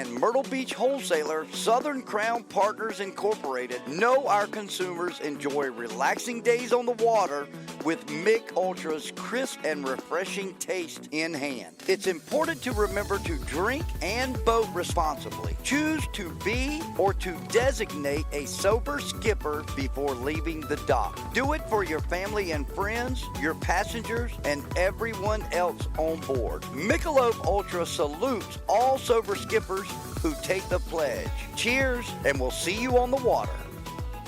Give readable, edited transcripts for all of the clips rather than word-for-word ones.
and Myrtle Beach wholesaler Southern Crown Partners Incorporated know our consumers enjoy relaxing days on the water with Mick Ultra's crisp and refreshing taste in hand. It's important to remember to drink and boat responsibly. Choose to be or to designate a sober skipper before leaving the dock. Do it for your family and friends, your passengers, and everyone else on board. Michelob Ultra salutes all sober skippers who take the pledge. Cheers, and we'll see you on the water.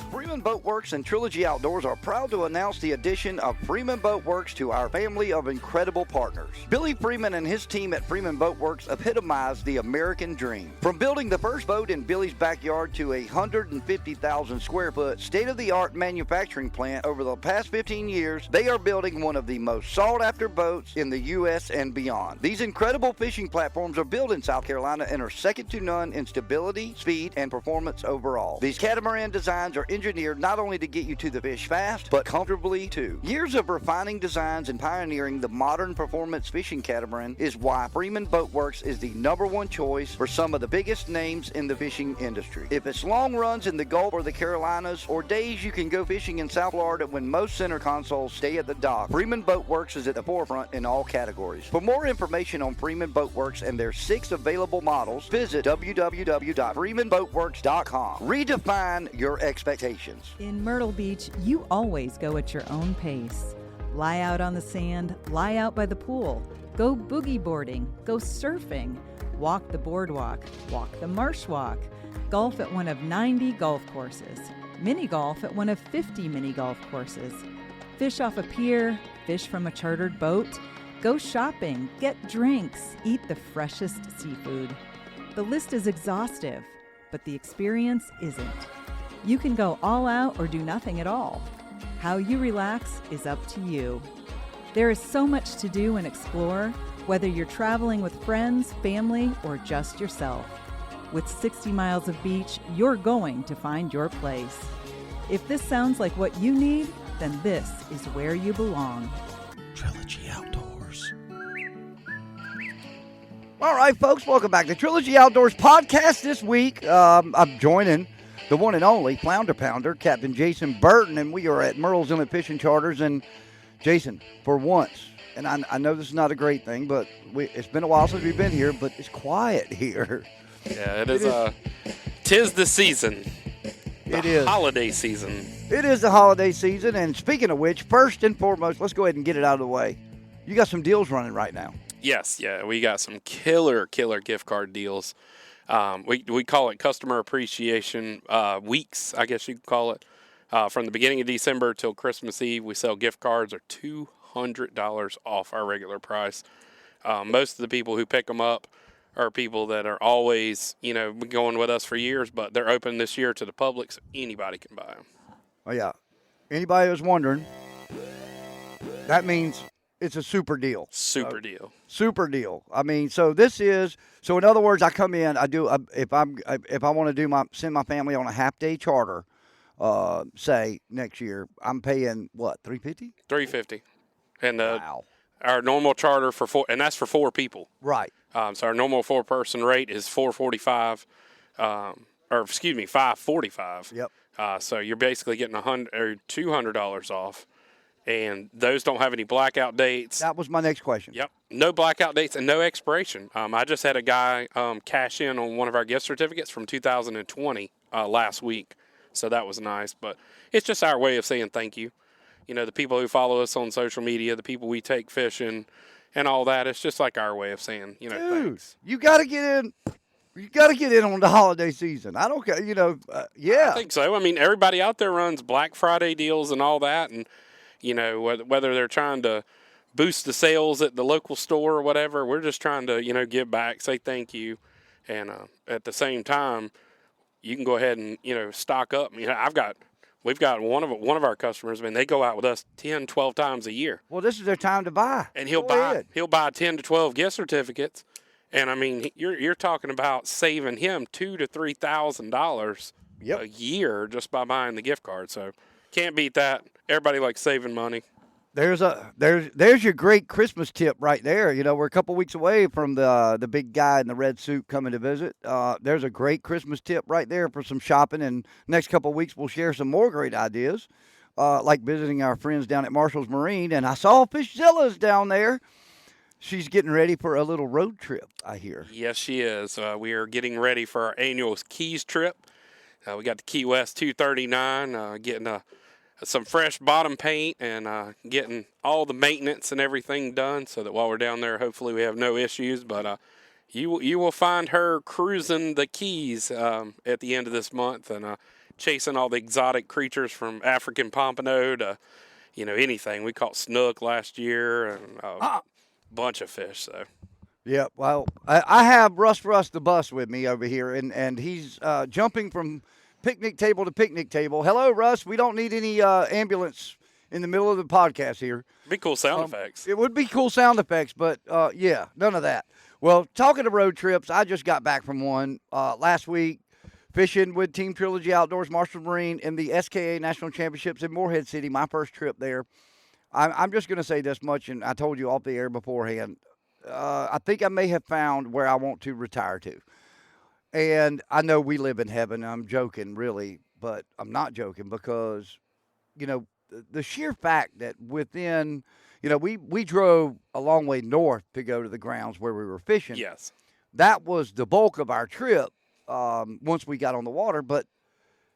Freeman Boat Works and Trilogy Outdoors are proud to announce the addition of Freeman Boat Works to our family of incredible partners. Billy Freeman and his team at Freeman Boat Works epitomize the American dream. From building the first boat in Billy's backyard to a 150,000 square foot state-of-the-art manufacturing plant over the past 15 years, they are building one of the most sought-after boats in the U.S. and beyond. These incredible fishing platforms are built in South Carolina and are second to none in stability, speed, and performance overall. These catamaran designs are engineered not only to get you to the fish fast, but comfortably too. Years of refining designs and pioneering the modern performance fishing catamaran is why Freeman Boat Works is the #1 choice for some of the biggest names in the fishing industry. If it's long runs in the Gulf or the Carolinas, or days you can go fishing in South Florida when most center consoles stay at the dock, Freeman Boat Works is at the forefront in all categories. For more information on Freeman Boat Works and their 6 available models, visit www.freemanboatworks.com. Redefine your expectations. In Myrtle Beach, you always go at your own pace. Lie out on the sand, lie out by the pool, go boogie boarding, go surfing, walk the boardwalk, walk the marsh walk, golf at one of 90 golf courses, mini golf at one of 50 mini golf courses, fish off a pier, fish from a chartered boat, go shopping, get drinks, eat the freshest seafood. The list is exhaustive, but the experience isn't. You can go all out or do nothing at all. How you relax is up to you. There is so much to do and explore, whether you're traveling with friends, family, or just yourself. With 60 miles of beach, you're going to find your place. If this sounds like what you need, then this is where you belong. Trilogy Outdoors. All right, folks, welcome back to Trilogy Outdoors podcast this week. I'm joining the one and only Flounder Pounder, Captain Jason Burton, and we are at Myrtle's Inlet Fishing Charters. And Jason, for once, and I know this is not a great thing, but it's been a while since we've been here, but it's quiet here. Yeah, it is. Tis the season. It is holiday season. It is the holiday season, and speaking of which, first and foremost, let's go ahead and get it out of the way. You got some deals running right now. Yes, yeah, we got some killer gift card deals. We call it customer appreciation weeks, I guess you could call it. From the beginning of December till Christmas Eve, we sell gift cards are $200 off our regular price. Most of the people who pick them up are people that are always, been going with us for years, but they're open this year to the public, so anybody can buy them. Oh, yeah. Anybody who's wondering, that means it's a super deal. Super deal. Super deal. I mean, so in other words, I come in, I do, if I want to send my family on a half-day charter, say next year, I'm paying what, $350? $350. And wow. Our normal charter for 4, and that's for 4 people. Right. So our normal 4-person rate is $445, $545. Yep. So you're basically getting $200 off, and those don't have any blackout dates. That was my next question. Yep. No blackout dates and no expiration. I just had a guy cash in on one of our gift certificates from 2020 last week, so that was nice. But it's just our way of saying thank you. The people who follow us on social media, the people we take fishing, and all that. It's just like our way of saying, Dude, thanks. You got to get in. You got to get in on the holiday season. I don't care. Yeah. I think so. I mean, everybody out there runs Black Friday deals and all that, and whether they're trying to boost the sales at the local store or whatever, we're just trying to give back, say thank you, and at the same time, you can go ahead and stock up. We've got one of our customers. They go out with us 10, 12 times a year. Well, this is their time to buy. And he'll buy 10 to 12 gift certificates. And you're talking about saving him $2,000 to $3,000 a year just by buying the gift card. So can't beat that. Everybody likes saving money. There's your great Christmas tip right there. You know, we're a couple weeks away from the big guy in the red suit coming to visit. There's a great Christmas tip right there for some shopping. And next couple of weeks we'll share some more great ideas, like visiting our friends down at Marshall's Marine. And I saw Fishzilla's down there. She's getting ready for a little road trip, I hear. Yes, she is. We are getting ready for our annual Keys trip. We got the Key West 239, getting some fresh bottom paint and getting all the maintenance and everything done so that while we're down there, hopefully we have no issues. But you will find her cruising the Keys at the end of this month and chasing all the exotic creatures from African pompano to, anything. We caught snook last year and a bunch of fish. So. Yeah, well, I have Russ the Bus with me over here, and he's jumping from picnic table to picnic table. Hello, Russ. We don't need any ambulance in the middle of the podcast here. Be cool sound effects. It would be cool sound effects, but yeah, none of that. Well, talking to road trips, I just got back from one last week, fishing with Team Trilogy Outdoors, Marshall Marine, in the SKA National Championships in Morehead City, my first trip there. I'm just going to say this much, and I told you off the air beforehand. I think I may have found where I want to retire to. And I know we live in heaven. I'm joking, really, but I'm not joking because, the sheer fact that within, we drove a long way north to go to the grounds where we were fishing. Yes. That was the bulk of our trip once we got on the water. But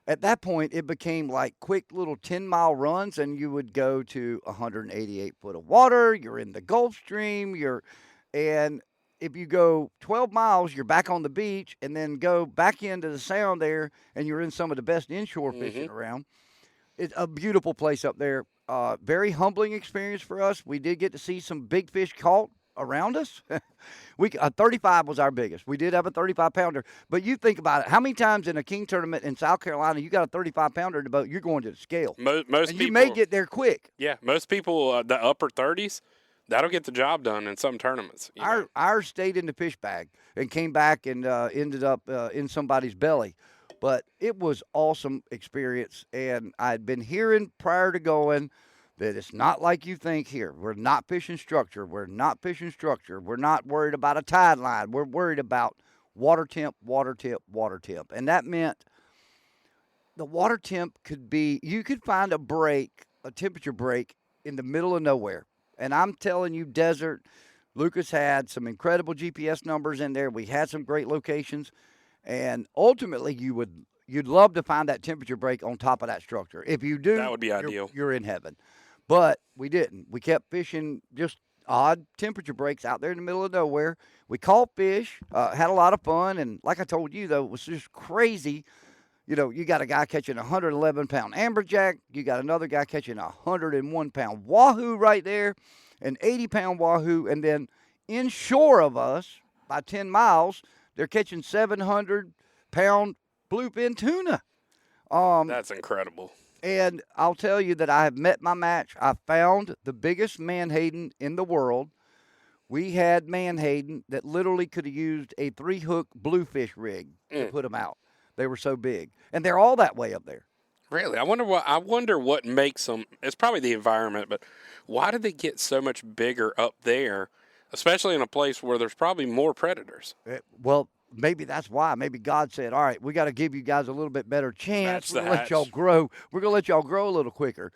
at that point, it became like quick little 10-mile runs, and you would go to 188 foot of water. You're in the Gulf Stream. And if you go 12 miles, you're back on the beach, and then go back into the sound there, and you're in some of the best inshore fishing around. It's a beautiful place up there. Very humbling experience for us. We did get to see some big fish caught around us. 35 was our biggest. We did have a 35-pounder. But you think about it. How many times in a king tournament in South Carolina you got a 35-pounder in the boat, you're going to the scale. Most and people, you may get there quick. Yeah, most people, the upper 30s, that'll get the job done in some tournaments. Ours stayed in the fish bag and came back and ended up in somebody's belly. But it was awesome experience, and I'd been hearing prior to going that it's not like you think here. We're not fishing structure. We're not worried about a tide line. We're worried about water temp. And that meant the water temp you could find a temperature break in the middle of nowhere. And I'm telling you, desert, Lucas had some incredible GPS numbers in there. We had some great locations. And ultimately, you'd love to find that temperature break on top of that structure. If you do, that would be ideal. You're in heaven. But we didn't. We kept fishing just odd temperature breaks out there in the middle of nowhere. We caught fish, had a lot of fun. And like I told you, though, it was just crazy. You got a guy catching a 111-pound amberjack. You got another guy catching a 101-pound wahoo right there, an 80-pound wahoo. And then inshore of us, by 10 miles, they're catching 700-pound bluefin tuna. That's incredible. And I'll tell you that I have met my match. I found the biggest manhaden in the world. We had manhaden that literally could have used a 3-hook bluefish rig to put them out. They were so big. And they're all that way up there. Really? I wonder what makes them. It's probably the environment, but why do they get so much bigger up there, especially in a place where there's probably more predators? Well, maybe that's why. Maybe God said, all right, we got to give you guys a little bit better chance. We're going to let y'all grow. We're going to let y'all grow a little quicker.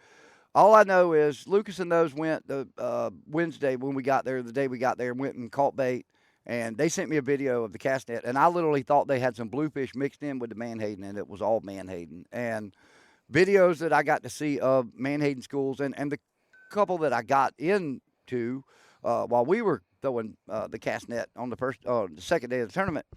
All I know is Lucas and those went the Wednesday when we got there, the day we got there, went and caught bait. And they sent me a video of the cast net, and I literally thought they had some bluefish mixed in with the manhaden, and it was all manhaden. And videos that I got to see of manhaden schools, and the couple that I got into while we were throwing the cast net on the second day of the tournament,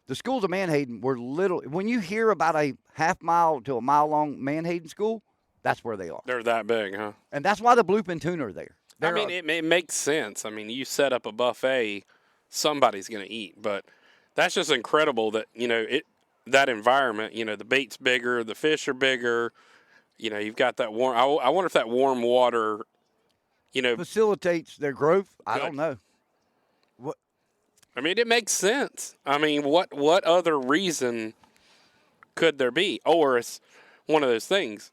the schools of menhaden were little. When you hear about a half-mile to a mile-long menhaden school, that's where they are. They're that big, huh? And that's why the bluefin tuna are there. It makes sense. I mean, you set up a buffet, somebody's going to eat. But that's just incredible that, that environment, the bait's bigger, the fish are bigger. You've got that warm. I wonder if that warm water, facilitates their growth. I don't know. What? I mean, it makes sense. I mean, what other reason could there be? Or it's one of those things.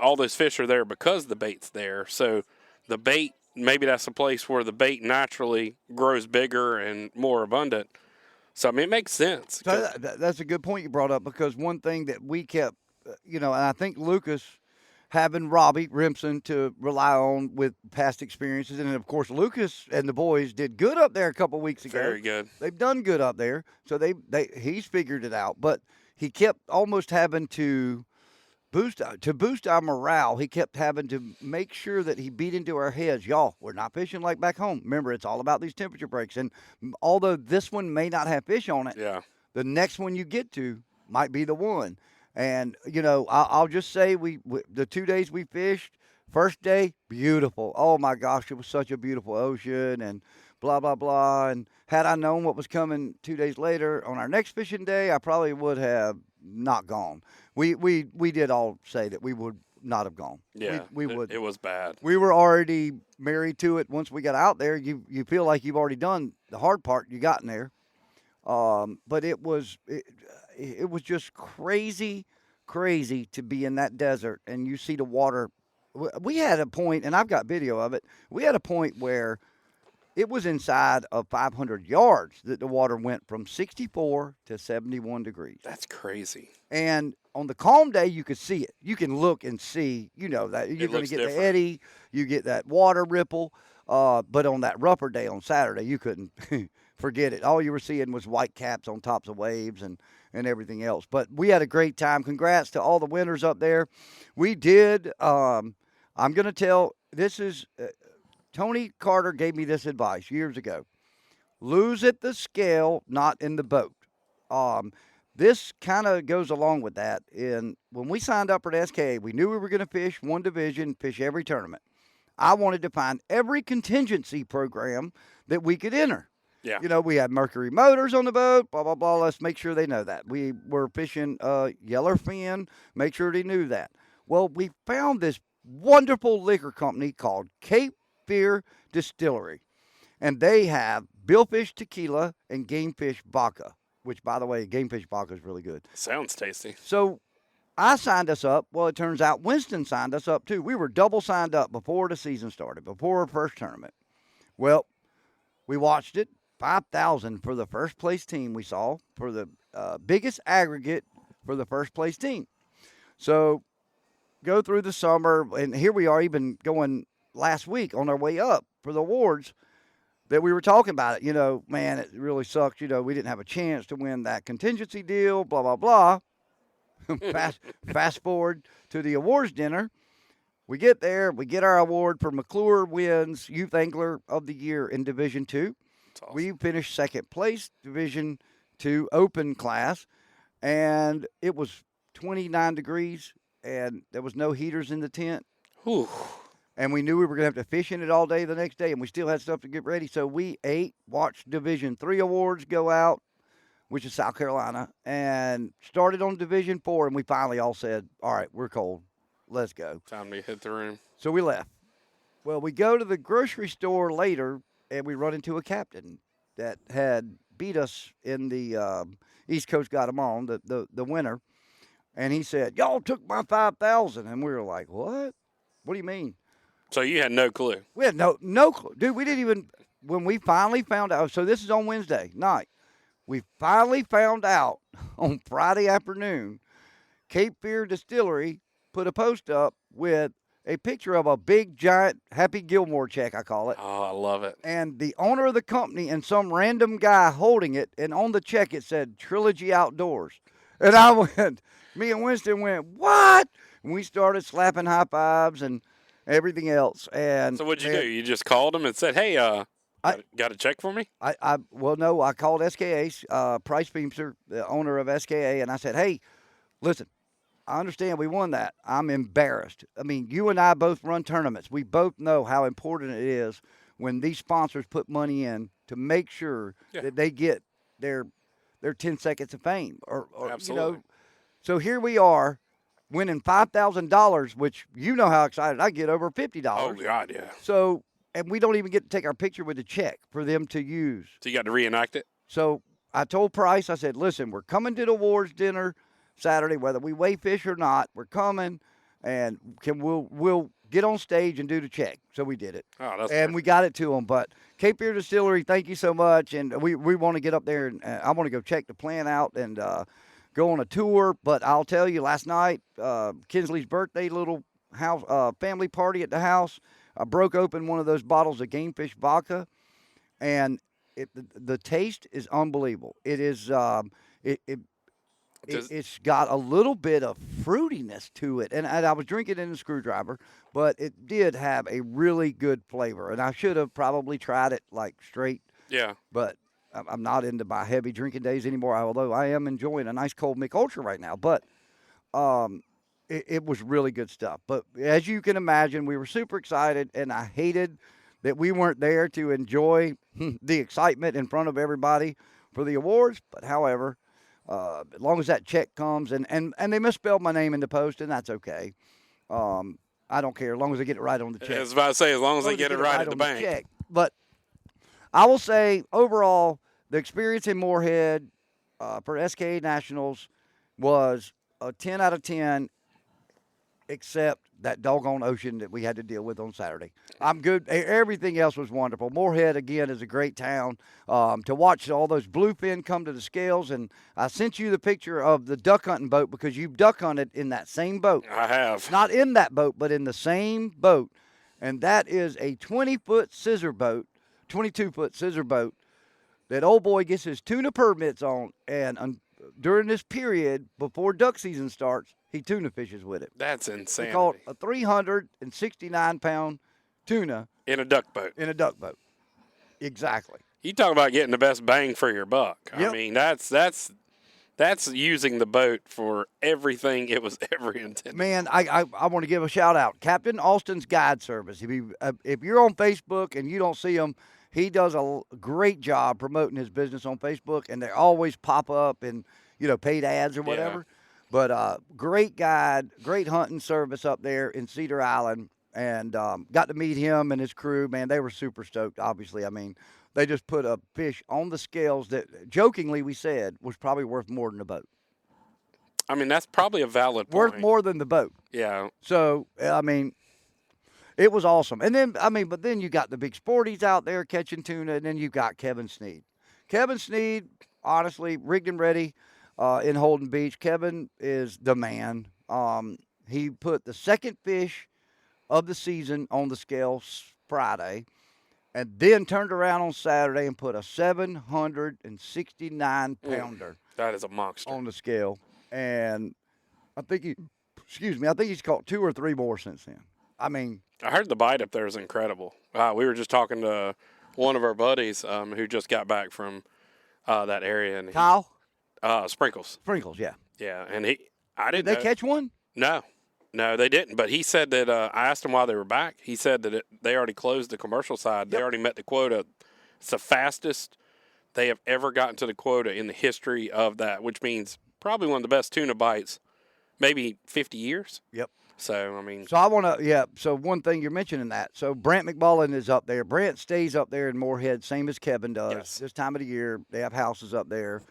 All those fish are there because the bait's there. So the bait, maybe that's a place where the bait naturally grows bigger and more abundant. So, I mean, it makes sense. So that's a good point you brought up, because one thing that we kept, and I think Lucas having Robbie Remsen to rely on with past experiences, and of course Lucas and the boys did good up there a couple weeks ago. Very good. They've done good up there, so he's figured it out. But he kept almost having to boost our morale. He kept having to make sure that he beat into our heads, y'all, we're not fishing like back home. Remember, it's all about these temperature breaks. And although this one may not have fish on it, the next one you get to might be the one. And, I'll just say the 2 days we fished, first day, beautiful. Oh, my gosh, it was such a beautiful ocean and blah, blah, blah. And had I known what was coming 2 days later on our next fishing day, I probably would have not gone. We did all say that we would not have gone. Yeah, we would. It was bad. We were already married to it. Once we got out there, you feel like you've already done the hard part. You got in there. But it was just crazy to be in that desert, and you see the water. We had a point, and I've got video of it. We had a point where it was inside of 500 yards that the water went from 64 to 71 degrees. That's crazy. And on the calm day, you could see it. You can look and see, that you're going to get the eddy, you get that water ripple. But on that rougher day on Saturday, you couldn't forget it. All you were seeing was white caps on tops of waves and everything else. But we had a great time. Congrats to all the winners up there. We did. I'm going to tell, this is Tony Carter gave me this advice years ago. Lose at the scale, not in the boat. This kind of goes along with that. When we signed up for the SKA, we knew we were going to fish one division, fish every tournament. I wanted to find every contingency program that we could enter. Yeah. We had Mercury Motors on the boat, blah, blah, blah. Let's make sure they know that. We were fishing yellowfin, make sure they knew that. Well, we found this wonderful liquor company called Capt Distillery, and they have billfish tequila and gamefish vodka, which, by the way, gamefish vodka is really good. Sounds tasty. So I signed us up. Well, it turns out Winston signed us up too. We were double signed up before the season started, before our first tournament. Well, we watched it. 5,000 for the first place team we saw, for the biggest aggregate for the first place team. So go through the summer, and here we are even going last week on our way up for the awards that we were talking about it. Man, it really sucks. We didn't have a chance to win that contingency deal, blah, blah, blah. Fast forward to the awards dinner. We get there. We get our award for McClure wins Youth Angler of the Year in Division 2. Awesome. We finished second place, Division 2 open class, and it was 29 degrees, and there was no heaters in the tent. Whew. And we knew we were going to have to fish in it all day the next day, and we still had stuff to get ready. So we ate, watched Division 3 awards go out, which is South Carolina, and started on Division 4, and we finally all said, all right, we're cold. Let's go. Time to hit the room. So we left. Well, we go to the grocery store later, and we run into a captain that had beat us in the East Coast got him on, the winner. And he said, y'all took my 5,000. And we were like, what? What do you mean? So you had no clue. We had no clue. Dude, we didn't even, when we finally found out, so this is on Wednesday night. We finally found out on Friday afternoon, Capt Distillery put a post up with a picture of a big, giant Happy Gilmore check, I call it. Oh, I love it. And the owner of the company and some random guy holding it, and on the check it said Trilogy Outdoors. And me and Winston went, what? And we started slapping high fives and everything else. And so what'd you do? You just called him and said, hey, got a check for me? Well, no, I called SKA, Price Beamster, the owner of SKA, and I said, hey, listen, I understand we won that. I'm embarrassed. I mean, you and I both run tournaments. We both know how important it is when these sponsors put money in to make sure that they get their 10 seconds of fame. Or Absolutely. So here we are winning $5,000, which you know how excited I get over $50. Oh, God, yeah. So, and we don't even get to take our picture with the check for them to use. So you got to reenact it? So I told Price, I said, listen, we're coming to the awards dinner Saturday, whether we weigh fish or not. We're coming, and we'll get on stage and do the check. So we did it. Oh, that's and we got it to them. But Cape Fear Distillery, thank you so much. And we want to get up there, and I want to go check the plant out and go on a tour. But I'll tell you, last night, Kinsley's birthday little house family party at the house, I broke open one of those bottles of Gamefish vodka, and the taste is unbelievable. It is it's got a little bit of fruitiness to it, and I was drinking it in a screwdriver, but it did have a really good flavor, and I should have probably tried it like straight. Yeah. But I'm not into my heavy drinking days anymore, although I am enjoying a nice cold Mick Ultra right now. But it was really good stuff. But as you can imagine, we were super excited, and I hated that we weren't there to enjoy the excitement in front of everybody for the awards. But however, as long as that check comes, and they misspelled my name in the post, and that's okay. I don't care as long as they get it right on the check. I was about to say, as long as they get it right at the bank. Check. But I will say, overall, the experience in Moorhead for SKA Nationals was a 10 out of 10, except that doggone ocean that we had to deal with on Saturday. I'm good. Everything else was wonderful. Moorhead, again, is a great town. To watch all those bluefin come to the scales, and I sent you the picture of the duck hunting boat because you've duck hunted in that same boat. I have. Not in that boat, but in the same boat. And that is a 20-foot scissor boat, 22-foot scissor boat that old boy gets his tuna permits on, and during this period before duck season starts, he tuna fishes with it. That's insane. He caught a 369-pound tuna in a duck boat. In a duck boat. Exactly. You talk about getting the best bang for your buck. Yep. I mean, that's using the boat for everything it was ever intended. Man, I want to give a shout out. Captain Austin's Guide Service. If you're on Facebook and you don't see him, he does a great job promoting his business on Facebook, and they always pop up in, paid ads or whatever. Yeah. But great guide, great hunting service up there in Cedar Island, and got to meet him and his crew. Man, they were super stoked, obviously. I mean, they just put a fish on the scales that, jokingly, we said, was probably worth more than the boat. I mean, that's probably a valid point. Worth more than the boat. Yeah. So, I mean, it was awesome. And then, but then you got the big sporties out there catching tuna, and then you got Kevin Sneed. Kevin Sneed, honestly, rigged and ready in Holden Beach. Kevin is the man. He put the second fish of the season on the scale Friday, and then turned around on Saturday and put a 769-pounder. That is a monster. On the scale. And I think he's caught 2 or 3 more since then. I mean, I heard the bite up there is incredible. We were just talking to one of our buddies who just got back from that area. And Kyle? Sprinkles. Sprinkles, yeah. Yeah, and I didn't Did they catch one? No, they didn't. But he said that I asked him why they were back. He said that they already closed the commercial side. Yep. They already met the quota. It's the fastest they have ever gotten to the quota in the history of that, which means probably one of the best tuna bites, maybe 50 years. Yep. So, I mean. So I want to, so one thing you're mentioning that. So Brant McMullen is up there. Brant stays up there in Moorhead, same as Kevin does. Yes. This time of the year, they have houses up there.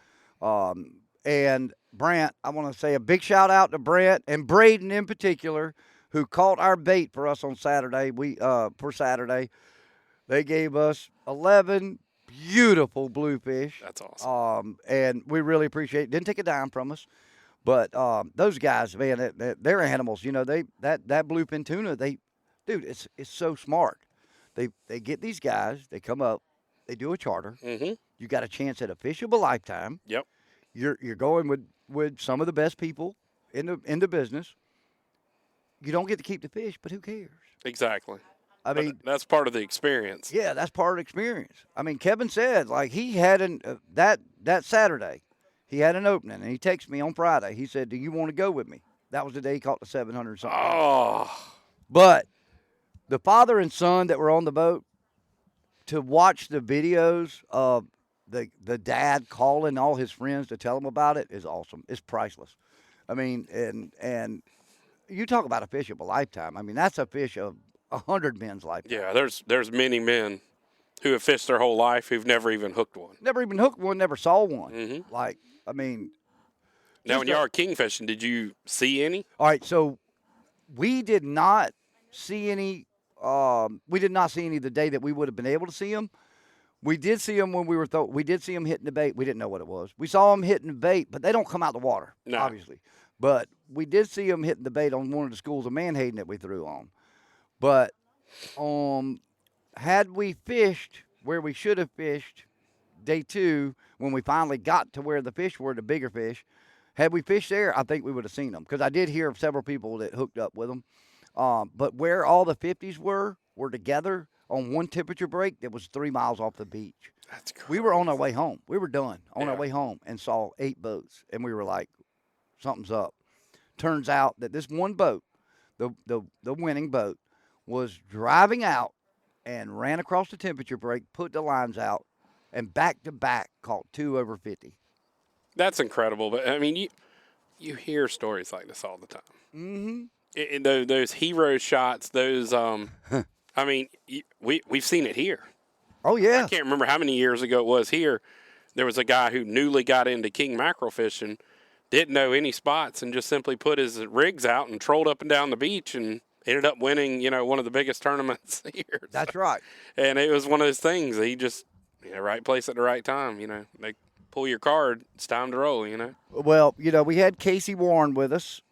And Brant, I want to say a big shout out to Brant and Braden in particular, who caught our bait for us on Saturday. For Saturday, they gave us 11 beautiful bluefish. That's awesome. And we really appreciate it. Didn't take a dime from us. But those guys, man, they're animals. That bluefin tuna, it's so smart. They get these guys, they come up, they do a charter. Mm-hmm. You got a chance at a fish of a lifetime. Yep. You're going with some of the best people in the business. You don't get to keep the fish, but who cares? Exactly. I mean, that's part of the experience. Yeah, that's part of the experience. I mean, Kevin said he had that Saturday. He had an opening, and he texted me on Friday. He said, "Do you want to go with me?" That was the day he caught the 700-something. Oh. But the father and son that were on the boat, to watch the videos of the dad calling all his friends to tell him about it is awesome. It's priceless. I mean, and you talk about a fish of a lifetime. I mean, that's a fish of 100 men's lifetime. Yeah, there's many men who have fished their whole life who've never even hooked one. Never even hooked one, never saw one. Mm-hmm. Now, when you are king fishing, did you see any? All right, so we did not see any. We did not see any the day that we would have been able to see them. We did see them when we were. We did see them hitting the bait. We didn't know what it was. We saw them hitting the bait, but they don't come out the water, No. obviously. But we did see them hitting the bait on one of the schools of Manhattan that we threw on. But had we fished where we should have fished day 2, when we finally got to where the fish were, the bigger fish, had we fished there, I think we would have seen them, because I did hear of several people that hooked up with them. But where all the 50s were together on one temperature break that was 3 miles off the beach. That's crazy. We were on our way home. We were done on Yeah. our way home and saw 8 boats, and we were like, something's up. Turns out that this one boat, the winning boat, was driving out and ran across the temperature break, put the lines out, and back to back caught 2 over 50. That's incredible. But I mean, you hear stories like this all the time. Mm-hmm. Those hero shots. Those I mean, we've seen it here. Oh yeah. I can't remember how many years ago it was here. There was a guy who newly got into king mackerel fishing, didn't know any spots, and just simply put his rigs out and trolled up and down the beach and ended up winning, one of the biggest tournaments here. That's right. And it was one of those things. He just, right place at the right time. They pull your card. It's time to roll. Well, we had Casey Warren with us.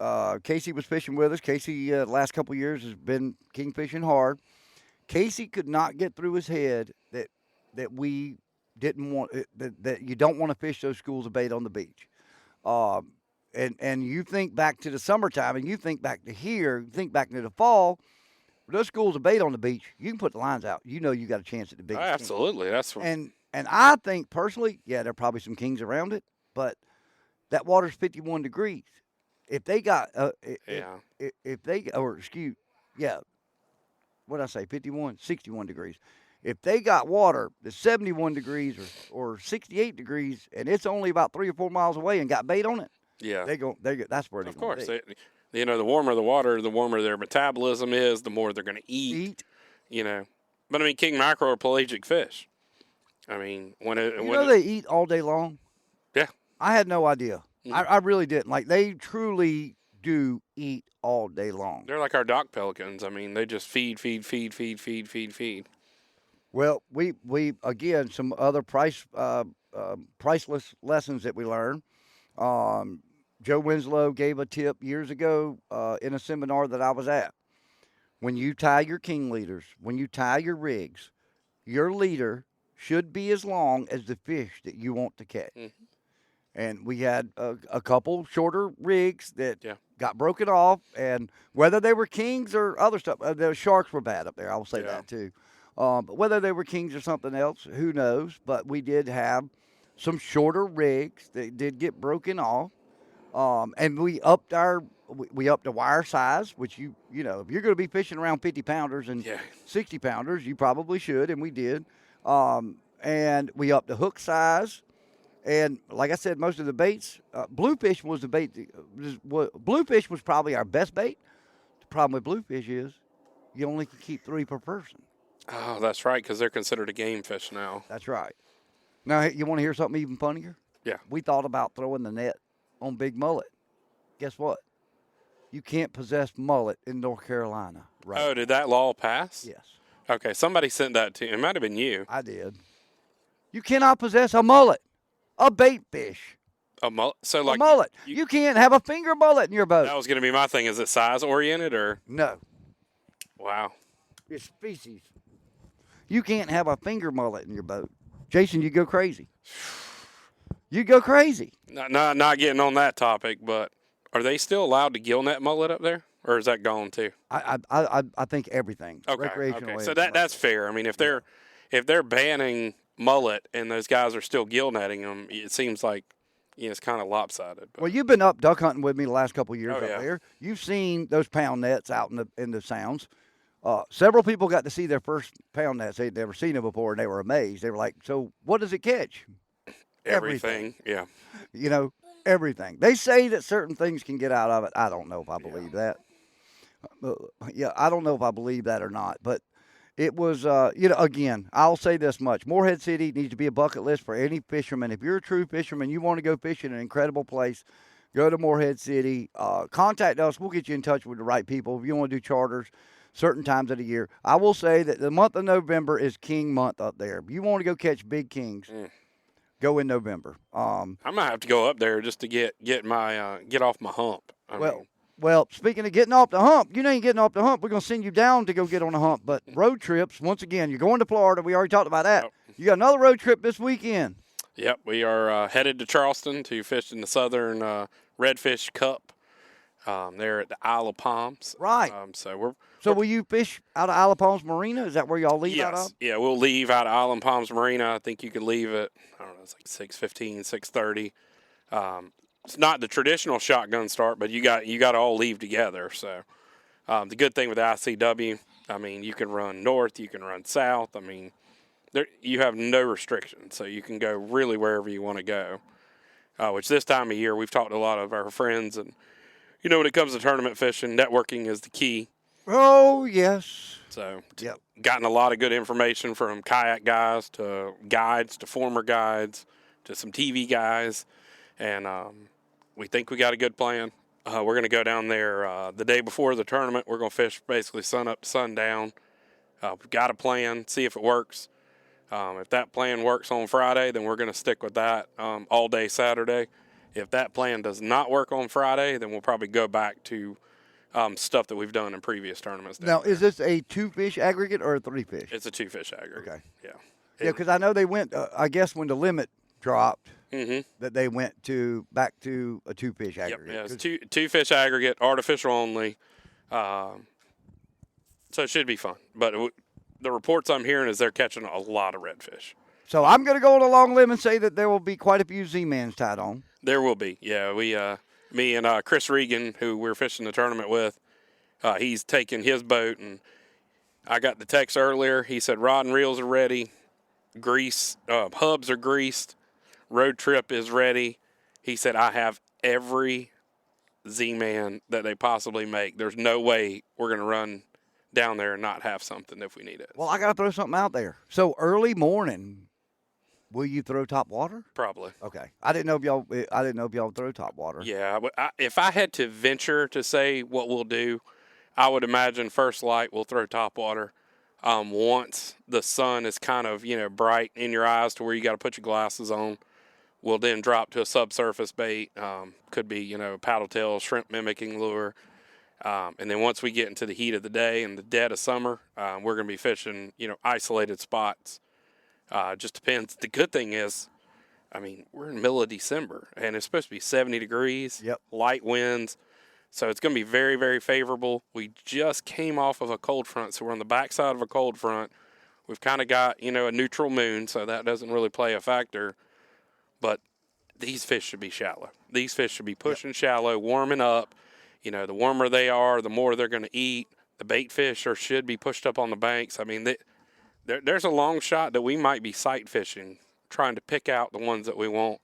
Casey was fishing with us. Casey, the last couple of years, has been king fishing hard. Casey could not get through his head that we didn't want that you don't want to fish those schools of bait on the beach. And you think back to the summertime, and you think back to here, you think back to the fall. Those schools of bait on the beach, you can put the lines out. You got a chance at the biggest. Absolutely, that's what. And I think personally, there are probably some kings around it, but that water's 51 degrees. If they got if they what did I say, 51, 61 degrees. If they got water that's 71 degrees or 68 degrees, and it's only about 3 or 4 miles away and got bait on it, that's where they're going to be. Of course, the warmer the water, the warmer their metabolism is, the more they're going to eat. But I mean, king mackerel are pelagic fish. I mean, they eat all day long. Yeah, I had no idea. I really didn't. Like, they truly do eat all day long. They're like our dock pelicans. I mean, they just feed. Well, we again, some other priceless lessons that we learned. Joe Winslow gave a tip years ago in a seminar that I was at. When you tie your king leaders, when you tie your rigs, your leader should be as long as the fish that you want to catch. Mm-hmm. And we had a couple shorter rigs that got broken off, and whether they were kings or other stuff, the sharks were bad up there. I will say that too. But whether they were kings or something else, who knows? But we did have some shorter rigs that did get broken off, and we upped the wire size, which if you're going to be fishing around 50 pounders and 60 pounders, you probably should, and we did. And we upped the hook size. And like I said, most of the baits, bluefish was the bait. Bluefish was probably our best bait. The problem with bluefish is you only can keep 3 per person. Oh, that's right, because they're considered a game fish now. That's right. Now, you want to hear something even funnier? Yeah. We thought about throwing the net on big mullet. Guess what? You can't possess mullet in North Carolina. Right? Oh, did that law pass? Yes. Okay, somebody sent that to you. It might have been you. I did. You cannot possess a mullet. A bait fish. A mullet? So like a mullet. You can't have a finger mullet in your boat. That was going to be my thing. Is it size oriented or? No. Wow. It's species. You can't have a finger mullet in your boat. Jason, you go crazy. You go crazy. Not getting on that topic, but are they still allowed to gill net mullet up there? Or is that gone too? I think everything. Okay. Recreational. Okay. So that's fair. I mean, if they're banning mullet and those guys are still gill netting them, it seems like it's kind of lopsided. But. Well, you've been up duck hunting with me the last couple of years up yeah. there. You've seen those pound nets out in the sounds. Several people got to see their first pound nets. They'd never seen them before, and they were amazed. They were like, "So, what does it catch?" Everything. Yeah. Everything. They say that certain things can get out of it. I don't know if I believe that. I don't know if I believe that or not. But it was, again, I'll say this much. Morehead City needs to be a bucket list for any fisherman. If you're a true fisherman, you want to go fishing in an incredible place, go to Morehead City. Contact us. We'll get you in touch with the right people. If you want to do charters, certain times of the year. I will say that the month of November is king month up there. If you want to go catch big kings, go in November. I might have to go up there just to get off my hump. Well, speaking of getting off the hump, you ain't getting off the hump. We're going to send you down to go get on the hump. But road trips, once again, you're going to Florida. We already talked about that. Yep. You got another road trip this weekend. Yep, we are headed to Charleston to fish in the Southern Redfish Cup there at the Isle of Palms. Right. So will you fish out of Isle of Palms Marina? Is that where y'all leave out of? Yeah, we'll leave out of Isle of Palms Marina. I think you could leave at, I don't know, it's like 6:15, 6:30. It's not the traditional shotgun start, but you got to all leave together. So the good thing with the ICW, I mean, you can run north, you can run south. I mean, you have no restrictions, so you can go really wherever you want to go, which this time of year we've talked to a lot of our friends. And, when it comes to tournament fishing, networking is the key. Oh, yes. So gotten a lot of good information from kayak guys to guides to former guides to some TV guys, and we think we got a good plan. We're going to go down there the day before the tournament. We're going to fish basically sun up to sundown. We've got a plan, see if it works. If that plan works on Friday, then we're going to stick with that all day Saturday. If that plan does not work on Friday, then we'll probably go back to stuff that we've done in previous tournaments. Now, is this a 2-fish aggregate or a 3-fish? It's a 2-fish aggregate. Okay. Yeah. Yeah, because I know they went, I guess when the limit dropped, Mm-hmm. that they went back to a 2-fish aggregate. Yep, yeah, it's two-fish aggregate, artificial only. So it should be fun. But the reports I'm hearing is they're catching a lot of redfish. So I'm going to go on a long limb and say that there will be quite a few Z-mans tied on. There will be. Yeah, me and Chris Regan, who we're fishing the tournament with, he's taking his boat, and I got the text earlier. He said rod and reels are ready, hubs are greased, road trip is ready. He said I have every Z-man that they possibly make. There's no way we're going to run down there and not have something if we need it. Well, I got to throw something out there. So early morning, will you throw top water? Probably. Okay. I didn't know if y'all throw top water. Yeah. If I had to venture to say what we'll do, I would imagine first light we'll throw top water. Once the sun is kind of, bright in your eyes to where you got to put your glasses on, we'll then drop to a subsurface bait. Could be, paddle tail, shrimp mimicking lure. And then once we get into the heat of the day and the dead of summer, we're going to be fishing, isolated spots. Just depends. The good thing is, we're in the middle of December, and it's supposed to be 70 degrees, light winds. So it's going to be very, very favorable. We just came off of a cold front, so we're on the backside of a cold front. We've kind of got, a neutral moon, so that doesn't really play a factor. But these fish should be shallow. These fish should be pushing shallow, warming up. The warmer they are, the more they're going to eat. The bait fish should be pushed up on the banks. There's a long shot that we might be sight fishing, trying to pick out the ones that we want,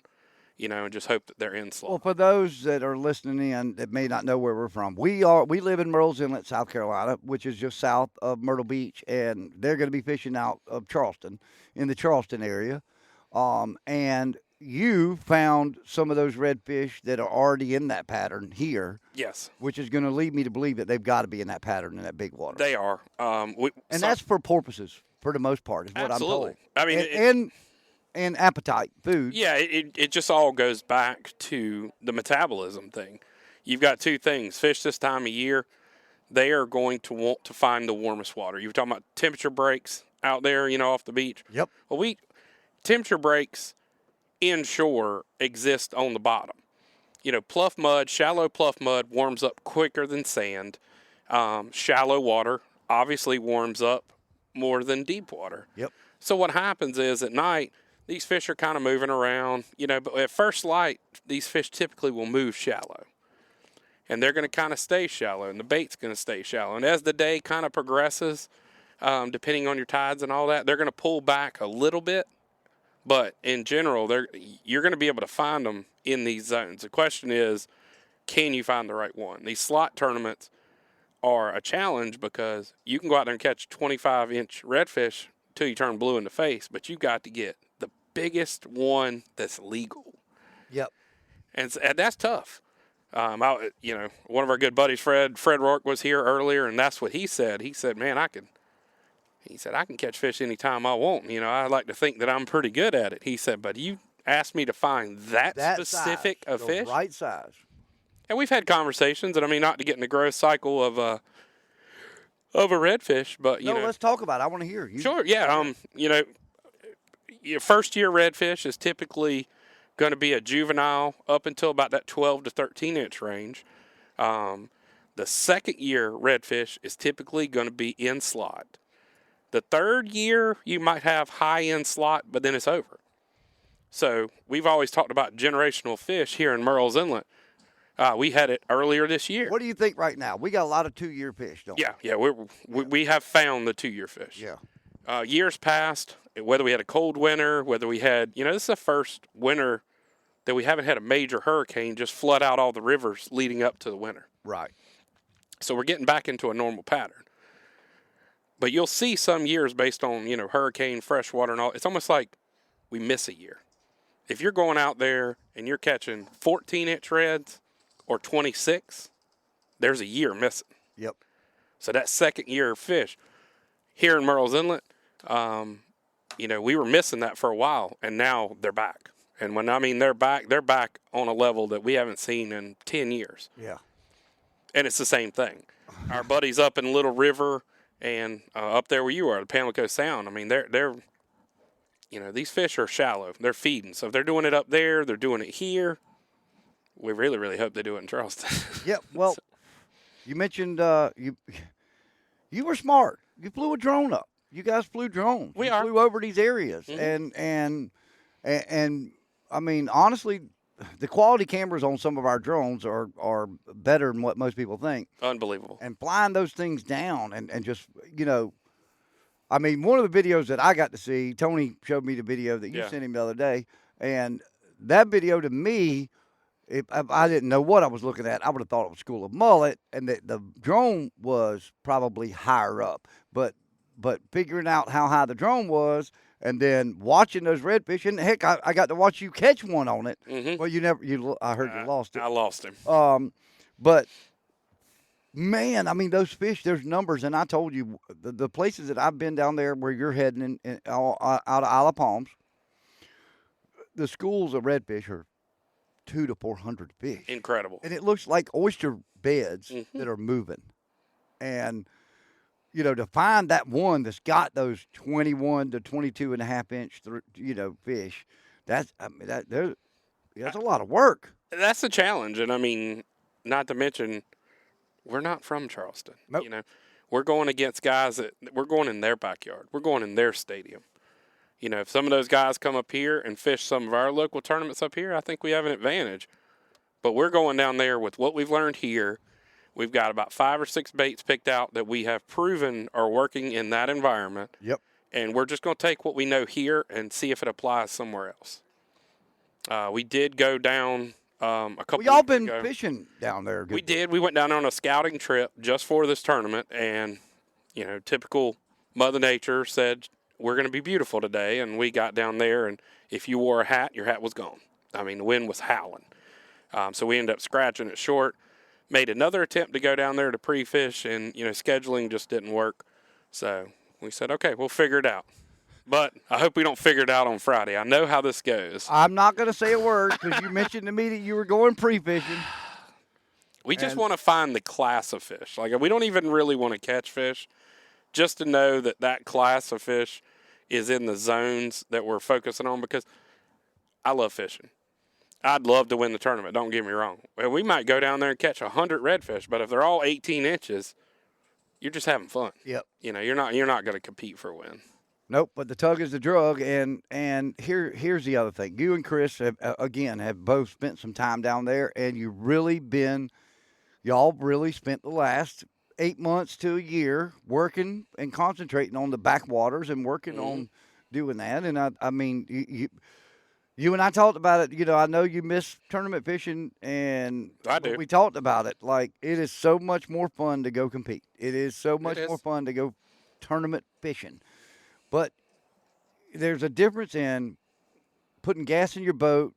and just hope that they're in slow. Well, for those that are listening in that may not know where we're from, we live in Myrtle's Inlet, South Carolina, which is just south of Myrtle Beach, and they're going to be fishing out of Charleston, in the Charleston area. And you found some of those redfish that are already in that pattern here. Yes. Which is going to lead me to believe that they've got to be in that pattern in that big water. They are. That's for porpoises, for the most part, is what absolutely. I'm told. And appetite, food. Yeah, it just all goes back to the metabolism thing. You've got two things. Fish this time of year, they are going to want to find the warmest water. You were talking about temperature breaks out there, off the beach. Yep. Well, temperature breaks inshore exist on the bottom. Pluff mud, shallow pluff mud warms up quicker than sand. Shallow water obviously warms up more than deep water. Yep. So what happens is at night, these fish are kind of moving around, but at first light, these fish typically will move shallow. And they're going to kind of stay shallow, and the bait's going to stay shallow. And as the day kind of progresses, depending on your tides and all that, they're going to pull back a little bit. But in general, you're going to be able to find them in these zones. The question is, can you find the right one? These slot tournaments are a challenge because you can go out there and catch 25-inch redfish till you turn blue in the face, but you got to get the biggest one that's legal. Yep. And that's tough. One of our good buddies, Fred Rourke, was here earlier, and that's what he said. He said, man, I can catch fish anytime I want. I like to think that I'm pretty good at it. He said, but you asked me to find that specific size, of fish. Right size. And we've had conversations, and I mean, not to get in the growth cycle of a redfish, but let's talk about it. I want to hear you. Sure, yeah. Your first year redfish is typically going to be a juvenile up until about that 12 to 13 inch range. The second year redfish is typically going to be in slot. The third year you might have high end slot, but then it's over. So we've always talked about generational fish here in Merle's Inlet. We had it earlier this year. What do you think right now? We got a lot of 2-year fish, don't we? Yeah. We have found the 2-year fish. Yeah. Years past, whether we had a cold winter, whether we had, this is the first winter that we haven't had a major hurricane just flood out all the rivers leading up to the winter. Right. So we're getting back into a normal pattern. But you'll see some years based on, hurricane, freshwater, and all. It's almost like we miss a year. If you're going out there and you're catching 14-inch reds or 26, there's a year missing. Yep. So that second year fish here in Merle's Inlet, we were missing that for a while, and now they're back. And when I mean they're back on a level that we haven't seen in 10 years. Yeah. And it's the same thing. Our buddies up in Little River and up there where you are, the Pamlico Sound, I mean, they're these fish are shallow. They're feeding. So if they're doing it up there, they're doing it here. We really, really hope they do it in Charleston. Yeah, well, you mentioned you were smart. You flew a drone up. You guys flew drones. We you are. flew over these areas, Mm-hmm. and I mean, honestly, the quality cameras on some of our drones are better than what most people think. Unbelievable. And flying those things down and just, I mean, one of the videos that I got to see, Tony showed me the video that you sent him the other day, and that video to me, if I didn't know what I was looking at, I would have thought it was School of Mullet, and the drone was probably higher up. But figuring out how high the drone was, and then watching those redfish, and heck, I got to watch you catch one on it. Mm-hmm. Well, I heard you lost it. I lost him. But man, I mean, those fish, there's numbers, and I told you the places that I've been down there where you're heading out of Isle of Palms, the schools of redfish are 200 to 400 fish. Incredible. And it looks like oyster beds that are moving. And, to find that one that's got those 21 to 22 and a half inch, fish, that's a lot of work. That's a challenge. And I mean, not to mention, we're not from Charleston. Nope. We're going against guys we're going in their backyard. We're going in their stadium. If some of those guys come up here and fish some of our local tournaments up here, I think we have an advantage. But we're going down there with what we've learned here. We've got about 5 or 6 baits picked out that we have proven are working in that environment. Yep. And we're just going to take what we know here and see if it applies somewhere else. We did go down a couple Well, y'all weeks been ago. fishing down there. We did. We went down on a scouting trip just for this tournament, and typical Mother Nature said we're going to be beautiful today, and we got down there, and if you wore a hat, your hat was gone. I mean, the wind was howling, so we ended up scratching it short. Made another attempt to go down there to pre-fish, and scheduling just didn't work. So we said, okay, we'll figure it out. But I hope we don't figure it out on Friday. I know how this goes. I'm not going to say a word because you mentioned to me that you were going pre-fishing. We just want to find the class of fish. Like, we don't even really want to catch fish, just to know that class of fish is in the zones that we're focusing on, because I love fishing. I'd love to win the tournament, don't get me wrong. Well, we might go down there and catch 100 redfish, but if they're all 18 inches, you're just having fun. Yep. You're not going to compete for a win. Nope, but the tug is the drug, and here's the other thing. You and Chris have both spent some time down there, and y'all really spent the last 8 months to a year working and concentrating on the backwaters and working on doing that. And I mean, you and I talked about it. I know you miss tournament fishing, and I do. We talked about it. Like, it is so much more fun to go compete. It is so much more fun to go tournament fishing. But there's a difference in putting gas in your boat,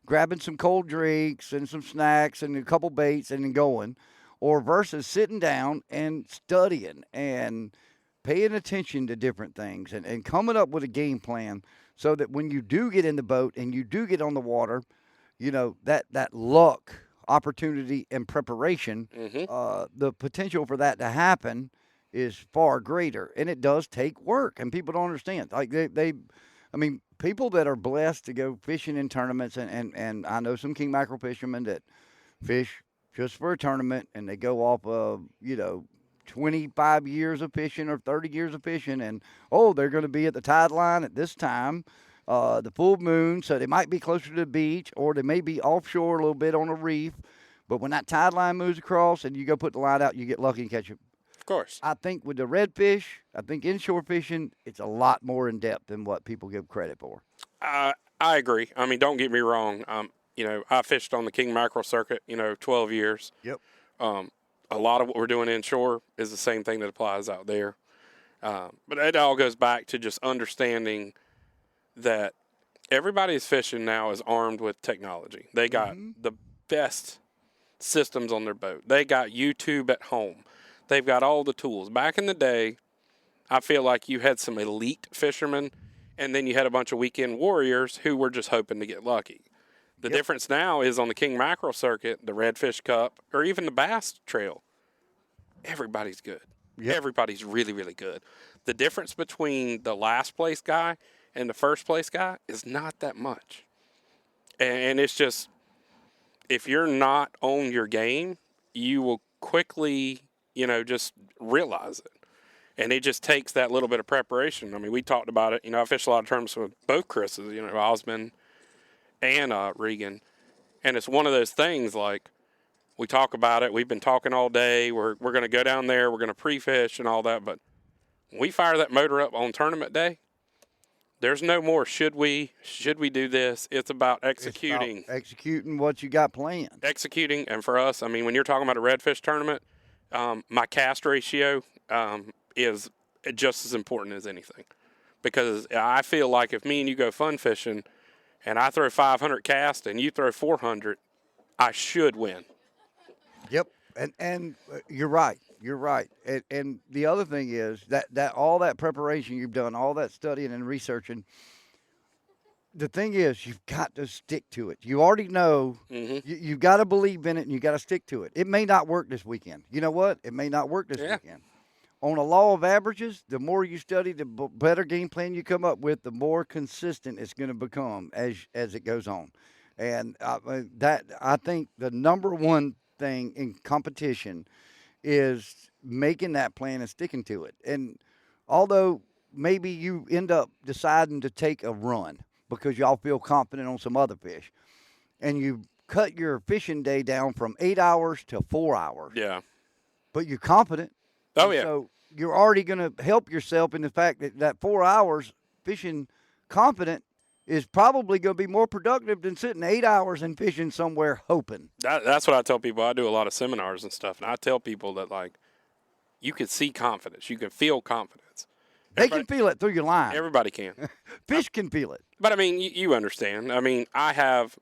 grabbing some cold drinks and some snacks and a couple baits and then going, or versus sitting down and studying and paying attention to different things and coming up with a game plan so that when you do get in the boat and you do get on the water, you know, that luck, opportunity, and preparation, the potential for that to happen is far greater. And it does take work, and people don't understand. Like I mean, people that are blessed to go fishing in tournaments, and I know some king mackerel fishermen that fish just for a tournament, and they go off of, 25 years of fishing or 30 years of fishing, and, they're going to be at the tide line at this time, the full moon, so they might be closer to the beach, or they may be offshore a little bit on a reef. But when that tide line moves across and you go put the line out, you get lucky and catch it. Of course. I think with the redfish, I think inshore fishing, it's a lot more in depth than what people give credit for. I agree. I mean, don't get me wrong. I fished on the king mackerel circuit, 12 years. Yep. A lot of what we're doing inshore is the same thing that applies out there. But it all goes back to just understanding that everybody's fishing now is armed with technology. They got the best systems on their boat. They got YouTube at home. They've got all the tools. Back in the day, I feel like you had some elite fishermen, and then you had a bunch of weekend warriors who were just hoping to get lucky. The difference now is on the king mackerel circuit, the redfish cup, or even the bass trail, everybody's good. Yep. Everybody's really, really good. The difference between the last place guy and the first place guy is not that much. And it's just, if you're not on your game, you will quickly, just realize it. And it just takes that little bit of preparation. I mean, we talked about it. I fished a lot of tournaments with both Chris's, Osmond and Regan. And it's one of those things, like, we talk about it. We've been talking all day. We're going to go down there. We're going to pre-fish and all that. But when we fire that motor up on tournament day, there's no more should we do this. It's about executing. It's about executing what you got planned. Executing. And for us, I mean, when you're talking about a redfish tournament, my cast ratio is just as important as anything. Because I feel like if me and you go fun fishing and I throw 500 cast and you throw 400, I should win. Yep. And you're right. You're right. And the other thing is that all that preparation you've done, all that studying and researching, the thing is you've got to stick to it. You already know you've got to believe in it, and you got to stick to it. It may not work this weekend. You know what? It may not work this weekend. On a law of averages, the more you study, the better game plan you come up with, the more consistent it's going to become as it goes on. And I think the number one thing in competition is making that plan and sticking to it. And although maybe you end up deciding to take a run because y'all feel confident on some other fish, and you cut your fishing day down from 8 hours to 4 hours. Yeah. But you're confident. Oh, yeah. So you're already going to help yourself in the fact that 4 hours fishing confident is probably going to be more productive than sitting 8 hours and fishing somewhere hoping. That's what I tell people. I do a lot of seminars and stuff, and I tell people that, like, you can see confidence. You can feel confidence. They can feel it through your line. Everybody can. Fish can feel it. But, I mean, you understand. I mean, I have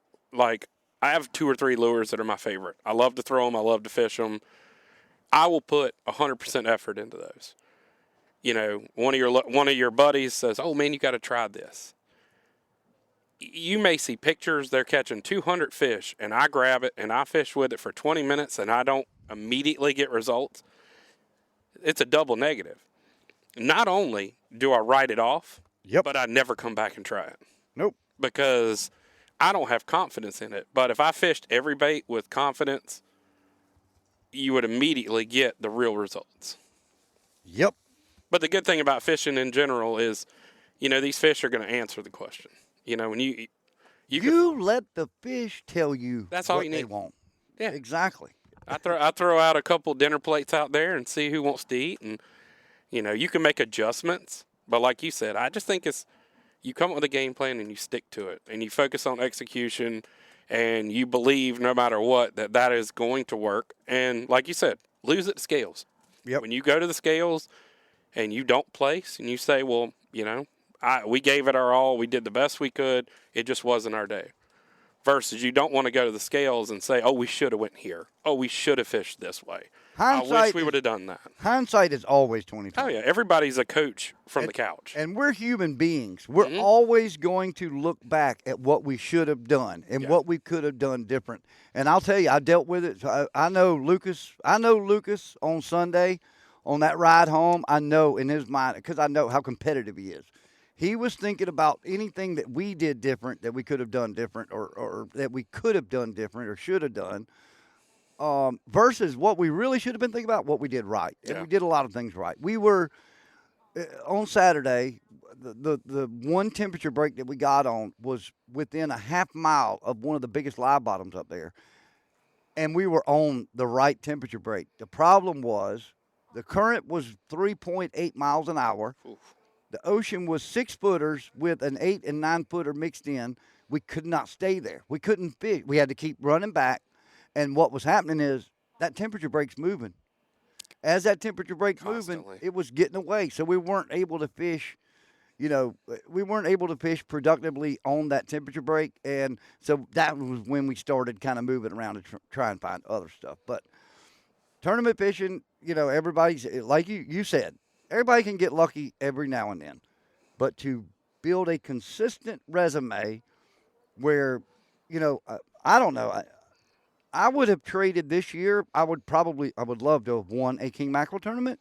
2 or 3 lures that are my favorite. I love to throw them. I love to fish them. I will put 100% effort into those. One of your buddies says, "Oh, man, you got to try this." You may see pictures, they're catching 200 fish, and I grab it, and I fish with it for 20 minutes, and I don't immediately get results. It's a double negative. Not only do I write it off, but I never come back and try it. Nope. Because I don't have confidence in it. But if I fished every bait with confidence, you would immediately get the real results. Yep. But the good thing about fishing in general is, these fish are going to answer the question. When you let the fish tell you that's all what you need. They want. Yeah, exactly. I throw out a couple dinner plates out there and see who wants to eat, and you can make adjustments. But like you said, I just think you come up with a game plan and you stick to it, and you focus on execution, and you believe no matter what that is going to work. And like you said, lose at the scales. Yep. When you go to the scales and you don't place, and you say, well, we gave it our all. We did the best we could. It just wasn't our day. versus you don't want to go to the scales and say, oh, we should have went here. Oh, we should have fished this way. I wish we would have done that. Hindsight is always 20/20. Oh, yeah. Everybody's a coach from the couch. And we're human beings. We're always going to look back at what we should have done and what we could have done different. And I'll tell you, I dealt with it. I know Lucas on Sunday on that ride home. I know in his mind, because I know how competitive he is. He was thinking about anything that we did different, that we could have done different, or that we could have done different or should have done. Versus what we really should have been thinking about, what we did right. And we did a lot of things right. We were, on Saturday, the one temperature break that we got on was within a half mile of one of the biggest live bottoms up there. And we were on the right temperature break. The problem was the current was 3.8 miles an hour. Oof. The ocean was 6-footers with an 8 and 9-footer mixed in. We could not stay there. We couldn't fish. We had to keep running back. And what was happening is that temperature break's moving. As that temperature break's moving, it was getting away. So we weren't able to fish, we weren't able to fish productively on that temperature break. And so that was when we started kind of moving around to try and find other stuff. But tournament fishing, everybody's, like you said, everybody can get lucky every now and then. But to build a consistent resume where, I don't know, I would have traded this year. I would love to have won a king mackerel tournament.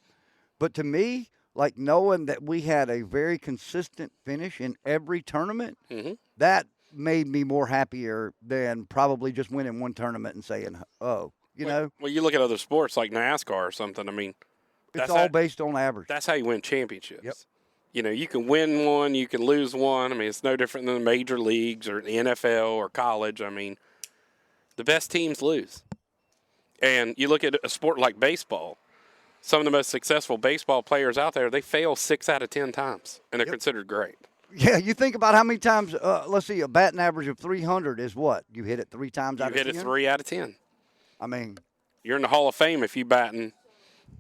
But to me, like knowing that we had a very consistent finish in every tournament, that made me more happier than probably just winning one tournament and saying, oh, know. Well, you look at other sports like NASCAR or something. I mean, it's all based on average. That's how you win championships. Yep. You can win one, you can lose one. I mean, it's no different than the major leagues or the NFL or college. I mean, the best teams lose. And you look at a sport like baseball, some of the most successful baseball players out there, they fail 6 out of 10 times, and they're considered great. Yeah, you think about how many times, let's see, a batting average of 300 is what? You hit it 3 times out of 10? You hit it 3 out of 10. I mean. You're in the Hall of Fame if you batting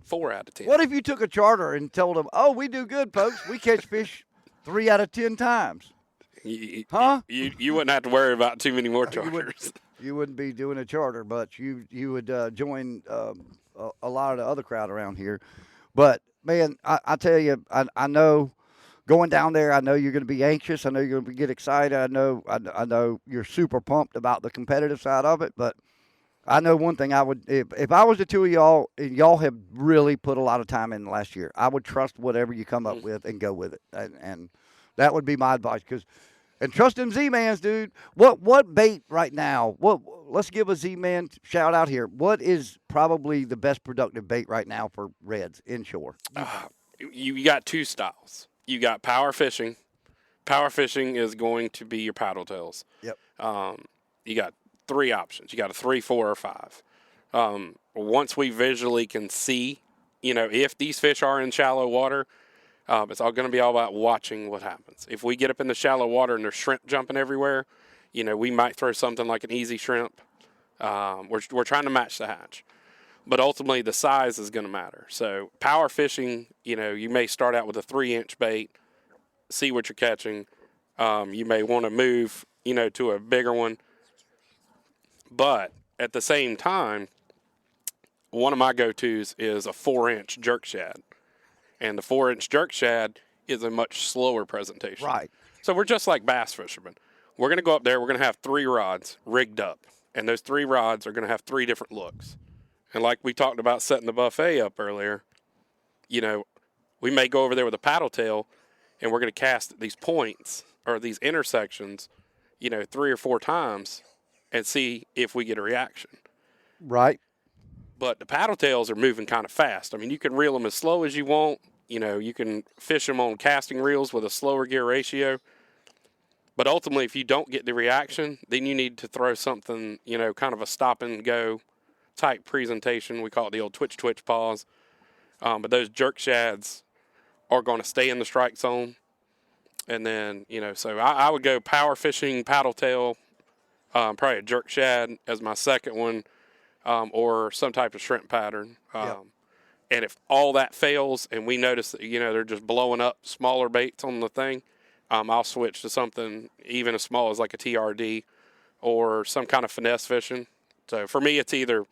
4 out of 10. What if you took a charter and told them, oh, we do good, folks. We catch fish 3 out of 10 times. You wouldn't have to worry about too many more charters. You wouldn't be doing a charter, but you would join a lot of the other crowd around here. But, man, I tell you, I know going down there, I know you're going to be anxious. I know you're going to get excited. I know you're super pumped about the competitive side of it. But I know one thing I would, if I was the two of y'all, and y'all have really put a lot of time in the last year, I would trust whatever you come up with and go with it. And that would be my advice and trust them Z-Mans, dude. What bait right now? Let's give a Z-Man shout out here. What is probably the best productive bait right now for reds inshore? You got 2 styles. You got power fishing. Power fishing is going to be your paddle tails. Yep. You got 3 options. You got a 3, 4, or 5. Once we visually can see, if these fish are in shallow water, it's all going to be all about watching what happens. If we get up in the shallow water and there's shrimp jumping everywhere, we might throw something like an easy shrimp. We're trying to match the hatch. But ultimately, the size is going to matter. So power fishing, you may start out with a 3-inch bait, see what you're catching. You may want to move, to a bigger one. But at the same time, one of my go-tos is a 4-inch jerk shad. And the 4-inch jerk shad is a much slower presentation. Right. So we're just like bass fishermen. We're going to go up there. We're going to have 3 rods rigged up. And those 3 rods are going to have 3 different looks. And like we talked about setting the buffet up earlier, we may go over there with a paddle tail, and we're going to cast these points or these intersections, 3 or 4 times and see if we get a reaction. Right. But the paddle tails are moving kind of fast. I mean, you can reel them as slow as you want. You can fish them on casting reels with a slower gear ratio. But ultimately, if you don't get the reaction, then you need to throw something, kind of a stop and go type presentation. We call it the old twitch pause. But those jerk shads are going to stay in the strike zone. And then, so I would go power fishing, paddle tail, probably a jerk shad as my second one, or some type of shrimp pattern. Yep. And if all that fails and we notice that, they're just blowing up smaller baits on the thing, I'll switch to something even as small as like a TRD or some kind of finesse fishing. So for me, it's either,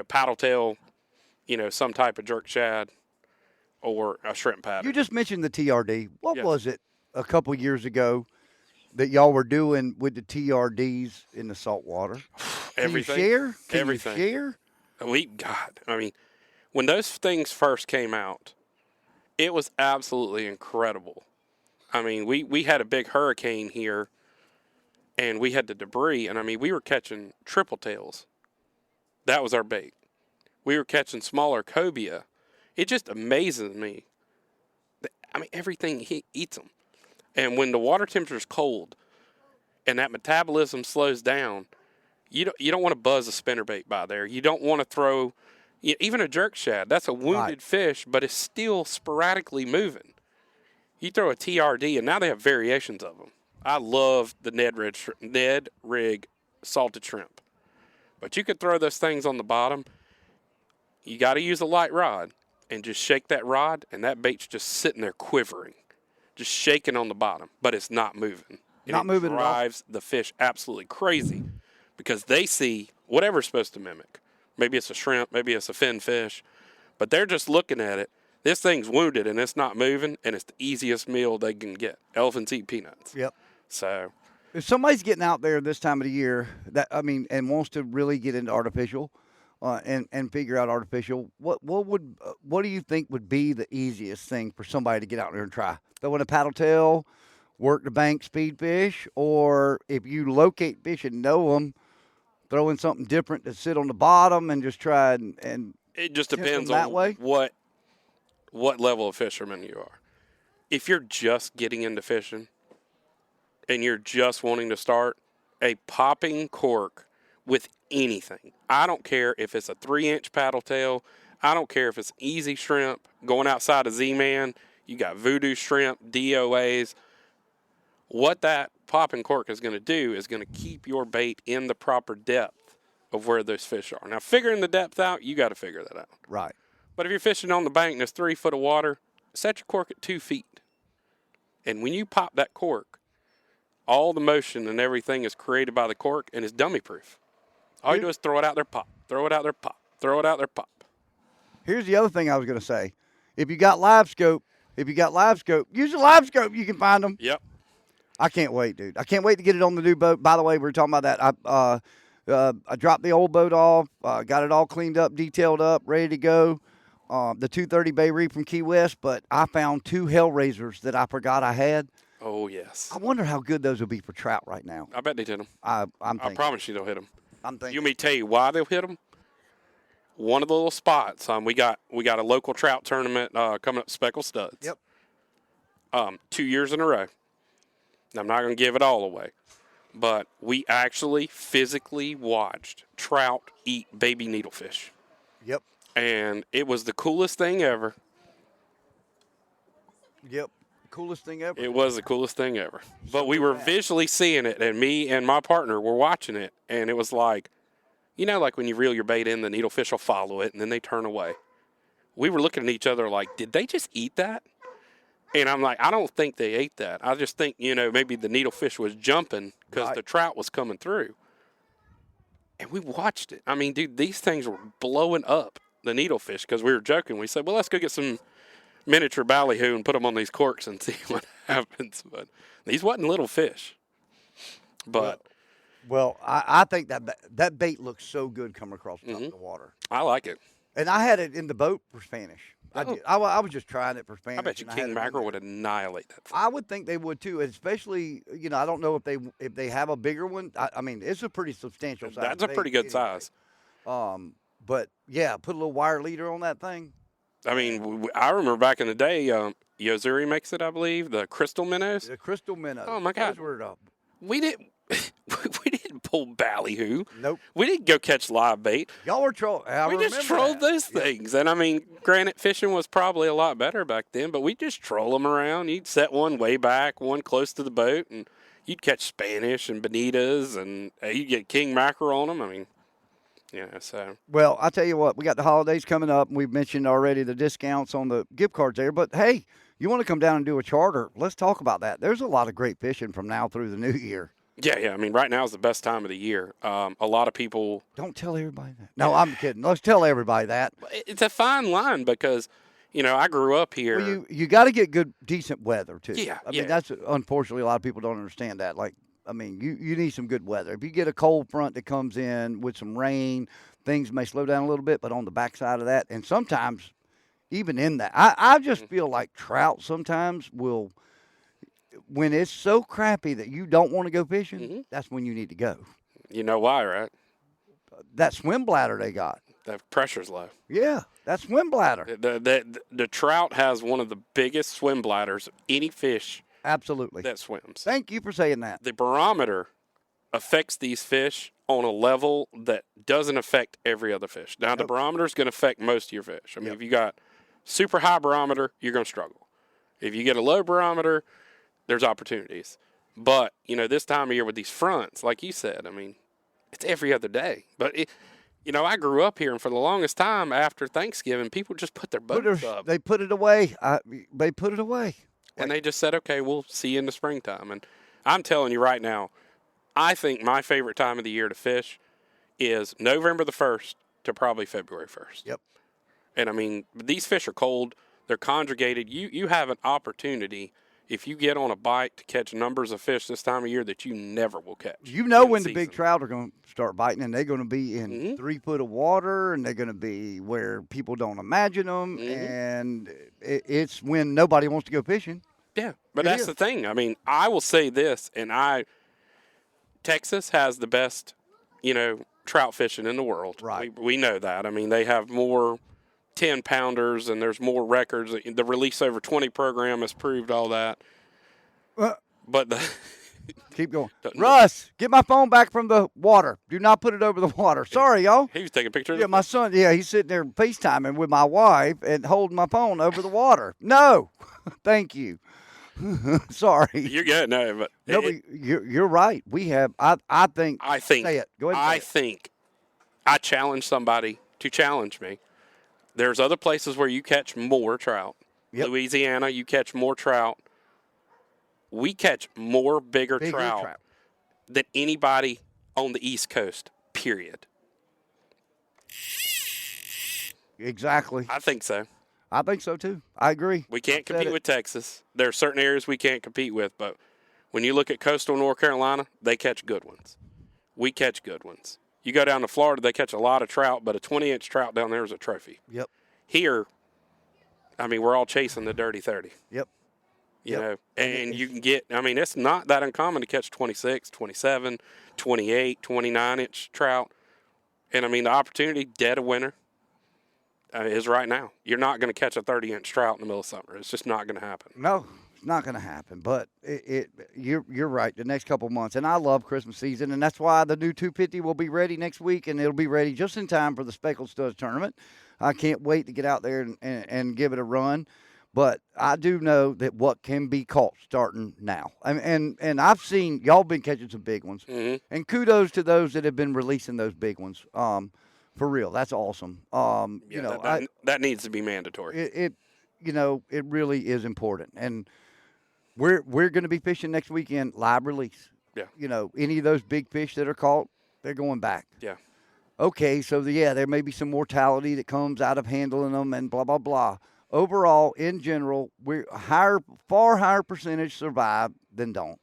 paddle tail, some type of jerk shad, or a shrimp pattern. You just mentioned the TRD. What Yes. was it a couple years ago that y'all were doing with the TRDs in the saltwater? Everything. Can you share? Can Everything. you share? When those things first came out, it was absolutely incredible. We had a big hurricane here, and we had the debris, and we were catching triple tails. That was our bait. We were catching smaller cobia. It just amazes me. Everything he eats them. And when the water temperature is cold and that metabolism slows down, you don't want to buzz a spinnerbait by there. You don't want to throw even a jerk shad. That's a wounded fish, but it's still sporadically moving. You throw a TRD, and now they have variations of them. I love the Ned Rig salted shrimp. But you could throw those things on the bottom. You got to use a light rod and just shake that rod, and that bait's just sitting there quivering, just shaking on the bottom, but it's not moving. Not moving at all. It drives the fish absolutely crazy because they see whatever's supposed to mimic. Maybe it's a shrimp, maybe it's a fin fish, but they're just looking at it. This thing's wounded and it's not moving, and it's the easiest meal they can get. Elephants eat peanuts. Yep. So if somebody's getting out there this time of the year and wants to really get into artificial and figure out artificial, what do you think would be the easiest thing for somebody to get out there and try? Throwing a paddle tail, work the bank speed fish, or if you locate fish and know them, throwing something different to sit on the bottom and just try and it just test them depends that on way? what level of fisherman you are. If you're just getting into fishing and you're just wanting to start, a popping cork with anything. I don't care if it's a 3-inch paddle tail. I don't care if it's easy shrimp. Going outside of Z-Man, you got voodoo shrimp, DOAs. What that popping cork is going to do is going to keep your bait in the proper depth of where those fish are. Now, figuring the depth out, you got to figure that out. Right. But if you're fishing on the bank and there's 3 foot of water, set your cork at 2 feet. And when you pop that cork, all the motion and everything is created by the cork and it's dummy proof. All you do is throw it out there, pop. Throw it out there, pop. Throw it out there, pop. Here's the other thing I was going to say. If you got live scope, use a live scope. You can find them. Yep. I can't wait, dude. I can't wait to get it on the new boat. By the way, we were talking about that. I dropped the old boat off, got it all cleaned up, detailed up, ready to go. The 230 Bay Reef from Key West, but I found 2 Hellraisers that I forgot I had. Oh, yes. I wonder how good those would be for trout right now. I bet they hit them. I'm I thinking. promise you they'll hit them. I'm thinking. You may tell you why they'll hit them. One of the little spots. We got a local trout tournament coming up, Speckled Studs. Yep. 2 years in a row. I'm not going to give it all away, but we actually physically watched trout eat baby needlefish. Yep. And it was the coolest thing ever. Yep. Coolest thing ever. It was the coolest thing ever. But we were visually seeing it, and me and my partner were watching it, and it was like, like when you reel your bait in, the needlefish will follow it, and then they turn away. We were looking at each other like, did they just eat that? And I'm like, I don't think they ate that. I just think, maybe the needlefish was jumping because the trout was coming through. And we watched it. Dude, these things were blowing up the needlefish because we were joking. We said, well, let's go get some miniature ballyhoo and put them on these corks and see what happens. But these wasn't little fish. But well, I think that bait looks so good coming across the water. I like it. And I had it in the boat for Spanish. I did. I was just trying it for Spanish. I bet you king mackerel would annihilate that fish. I would think they would too, especially I don't know if they have a bigger one. It's a pretty substantial size. That's a pretty good size. But yeah, put a little wire leader on that thing. I remember back in the day, Yozuri makes it, I believe, the crystal minnows. The crystal minnows. Oh my God, we didn't pull ballyhoo. Nope. We didn't go catch live bait. Y'all were trolling. We just trolled those things. And granted, fishing was probably a lot better back then, but we just troll them around. You'd set one way back, one close to the boat, and you'd catch Spanish and bonitas, and you'd get king mackerel on them. So. Well, I tell you what, we got the holidays coming up, and we've mentioned already the discounts on the gift cards there. But, hey, you want to come down and do a charter, let's talk about that. There's a lot of great fishing from now through the new year. Yeah. I mean, right now is the best time of the year. A lot of people. Don't tell everybody that. No, I'm kidding. Let's tell everybody that. It's a fine line because, I grew up here. Well, you got to get good, decent weather too. Yeah, I mean, that's unfortunately a lot of people don't understand that. Like, I mean, you need some good weather. If you get a cold front that comes in with some rain, things may slow down a little bit. But on the backside of that, and sometimes even in that, I just feel like trout sometimes will, when it's so crappy that you don't want to go fishing, that's when you need to go. You know why, right? That swim bladder they got. The pressure's low. Yeah, that swim bladder. The trout has one of the biggest swim bladders of any fish Absolutely. that swims. Thank you for saying that. The barometer affects these fish on a level that doesn't affect every other fish. Now, the barometer is going to affect most of your fish. I mean, if you got super high barometer, you're going to struggle. If you get a low barometer, there's opportunities. But, this time of year with these fronts, like you said, I mean, it's every other day. But, I grew up here, and for the longest time after Thanksgiving, people just put their boats up. They put it away. They put it away. And they just said, okay, we'll see you in the springtime. And I'm telling you right now, I think my favorite time of the year to fish is November the 1st to probably February 1st. Yep. And, I mean, these fish are cold. They're conjugated. You have an opportunity, if you get on a bite, to catch numbers of fish this time of year that you never will catch. You know when the big trout are going to start biting, and they're going to be in 3 foot of water, and they're going to be where people don't imagine them, and it's when nobody wants to go fishing. Yeah, but that's the thing. I mean, I will say this, Texas has the best, trout fishing in the world. Right. We know that. I mean, they have more 10-pounders, and there's more records. The Release Over 20 program has proved all that. But keep going. Russ, get my phone back from the water. Do not put it over the water. Sorry, y'all. He was taking pictures. Yeah, my son, he's sitting there FaceTiming with my wife and holding my phone over the water. No, thank you. Sorry. You're good. No, but you're right. We have. I think. Say it. Go ahead. I think I challenge somebody to challenge me. There's other places where you catch more trout. Yep. Louisiana, you catch more trout. We catch more bigger trout than anybody on the East Coast, period. Exactly. I think so. I think so, too. I agree. We can't compete with Texas. There are certain areas we can't compete with, but when you look at coastal North Carolina, they catch good ones. We catch good ones. You go down to Florida, they catch a lot of trout, but a 20-inch trout down there is a trophy. Yep. Here, I mean, we're all chasing the dirty 30. Yep. You know, and you can get, I mean, it's not that uncommon to catch 26, 27, 28, 29-inch trout. And, I mean, the opportunity dead of winter is right now. You're not going to catch a 30-inch trout in the middle of summer. It's just not going to happen. No, it's not going to happen. But you're right, the next couple months. And I love Christmas season, and that's why the new 250 will be ready next week, and it'll be ready just in time for the Speckled Studs tournament. I can't wait to get out there and give it a run. But I do know that what can be caught starting now. And I've seen y'all been catching some big ones. Mm-hmm. And kudos to those that have been releasing those big ones. For real, that's awesome. That needs to be mandatory. It really is important. And we're going to be fishing next weekend, live release. Yeah. You know, any of those big fish that are caught, they're going back. Yeah. Okay, so there may be some mortality that comes out of handling them and blah, blah, blah. Overall, in general, we're far higher percentage survive than don't.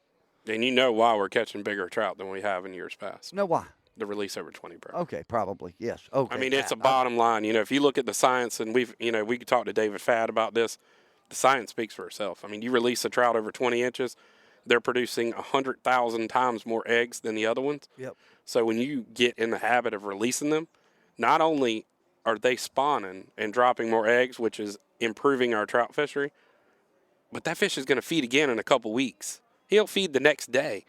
And you know why we're catching bigger trout than we have in years past. Know why? The Release Over 20 program. Okay, probably, yes. Okay. I mean, it's a bottom line. You know, if you look at the science, and we could talk to David Fadd about this, the science speaks for itself. I mean, you release a trout over 20 inches, they're producing 100,000 times more eggs than the other ones. Yep. So when you get in the habit of releasing them, not only are they spawning and dropping more eggs, which is improving our trout fishery, but that fish is going to feed again in a couple weeks. He'll feed the next day.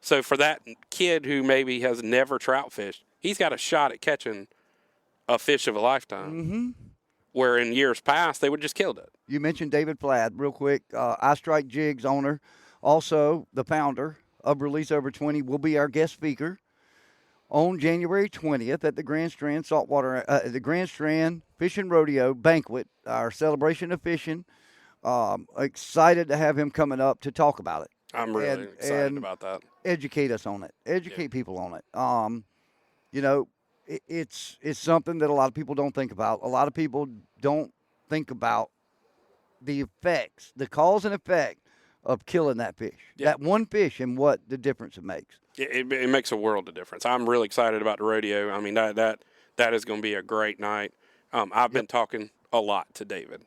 So for that kid who maybe has never trout fished, he's got a shot at catching a fish of a lifetime. Mm-hmm. Where in years past, they would just killed it. You mentioned David Fadd real quick. I Strike Jigs owner, also the founder of Release Over 20, will be our guest speaker on January 20th at the Grand Strand the Grand Strand Fishing Rodeo Banquet, our celebration of fishing. Excited to have him coming up to talk about it. I'm really excited about that. Educate us on it. Educate people on it. You know, it's something that a lot of people don't think about. A lot of people don't think about the effects, the cause and effect of killing that fish. Yeah. That one fish and what the difference it makes. It makes a world of difference. I'm really excited about the rodeo. I mean, that is going to be a great night. I've been talking a lot to David.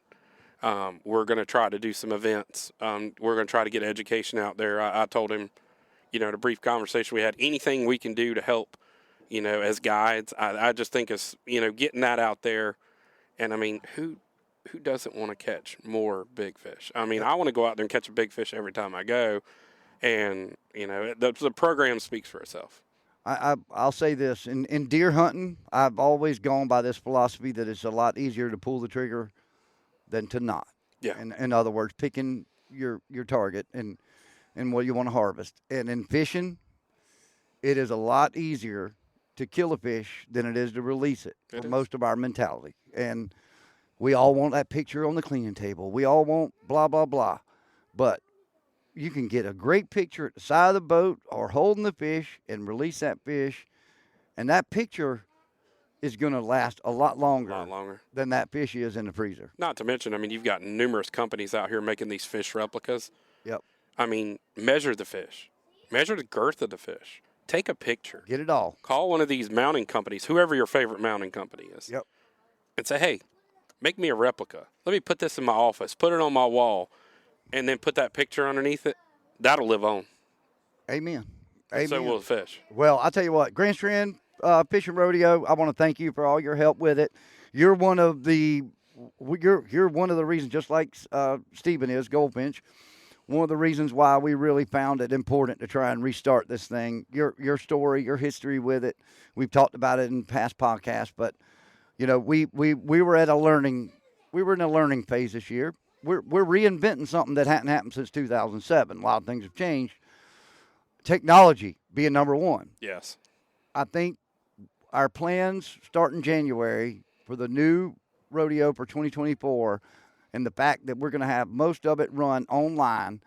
We're going to try to do some events. We're going to try to get education out there. I told him, you know, in a brief conversation we had, anything we can do to help, you know, as guides. I just think it's, you know, getting that out there. And I mean, who doesn't want to catch more big fish? I mean, I want to go out there and catch a big fish every time I go. And, you know, the program speaks for itself. I'll say this. In deer hunting, I've always gone by this philosophy that it's a lot easier to pull the trigger than to not. Yeah. In other words, picking your target and what you want to harvest. And in fishing, it is a lot easier to kill a fish than it is to release it for most of our mentality. And we all want that picture on the cleaning table. We all want blah, blah, blah. But you can get a great picture at the side of the boat or holding the fish and release that fish. And that picture is going to last a lot longer than that fish is in the freezer. Not to mention, I mean, you've got numerous companies out here making these fish replicas. Yep. I mean, measure the fish. Measure the girth of the fish. Take a picture. Get it all. Call one of these mounting companies, whoever your favorite mounting company is. Yep. And say, hey, make me a replica. Let me put this in my office, put it on my wall, and then put that picture underneath it. That'll live on. Amen. And so will the fish. Well, I'll tell you what, Grand Strand Fishing Rodeo, I want to thank you for all your help with it. You're one of the reasons, just like Stephen is, Goldfinch, one of the reasons why we really found it important to try and restart this thing. Your story, your history with it, we've talked about it in past podcasts, but you know, we were in a learning phase this year. We're reinventing something that hadn't happened since 2007. A lot of things have changed. Technology being number one. Yes. I think our plans starting January for the new rodeo for 2024 and the fact that we're going to have most of it run online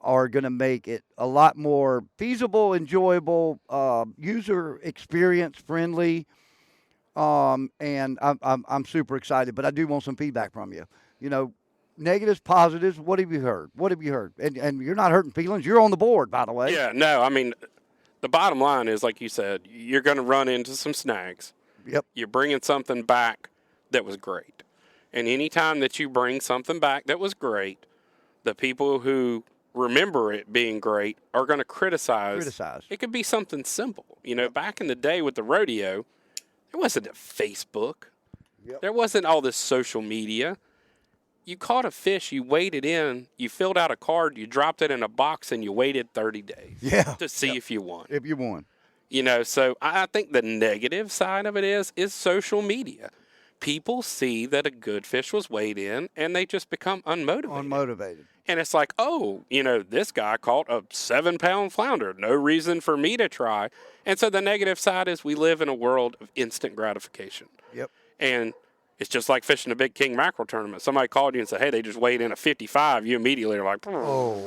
are going to make it a lot more feasible, enjoyable, user experience friendly. And I'm super excited, but I do want some feedback from you. You know, negatives, positives. What have you heard? And you're not hurting feelings. You're on the board, by the way. Yeah, no, I mean, the bottom line is, like you said, you're going to run into some snags. Yep. You're bringing something back that was great. And anytime that you bring something back that was great, the people who remember it being great are going to criticize. It could be something simple. You know, back in the day with the rodeo, there wasn't a Facebook. Yep. There wasn't all this social media. You caught a fish, you weighed it in, you filled out a card, you dropped it in a box, and you waited 30 days to see if you won. If you won. You know, so I think the negative side of it is social media. People see that a good fish was weighed in, and they just become unmotivated. And it's like, oh, you know, this guy caught a 7-pound flounder. No reason for me to try. And so the negative side is we live in a world of instant gratification. Yep. And it's just like fishing a big king mackerel tournament. Somebody called you and said, hey, they just weighed in a 55. You immediately are like, oh,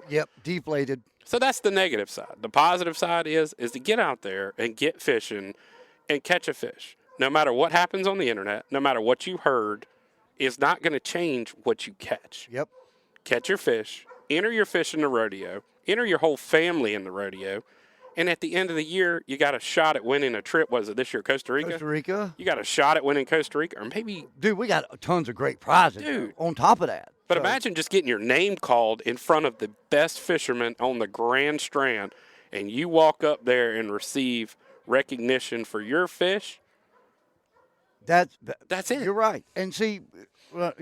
yep, deflated. So that's the negative side. The positive side is to get out there and get fishing and catch a fish. No matter what happens on the internet, no matter what you heard, is not going to change what you catch. Yep. Catch your fish, enter your fish in the rodeo, enter your whole family in the rodeo, and at the end of the year, you got a shot at winning a trip. Was it this year, Costa Rica? Costa Rica. You got a shot at winning Costa Rica, or maybe... Dude, we got tons of great prizes. Dude. On top of that. But imagine just getting your name called in front of the best fishermen on the Grand Strand, and you walk up there and receive recognition for your fish. That's it. You're right. And see,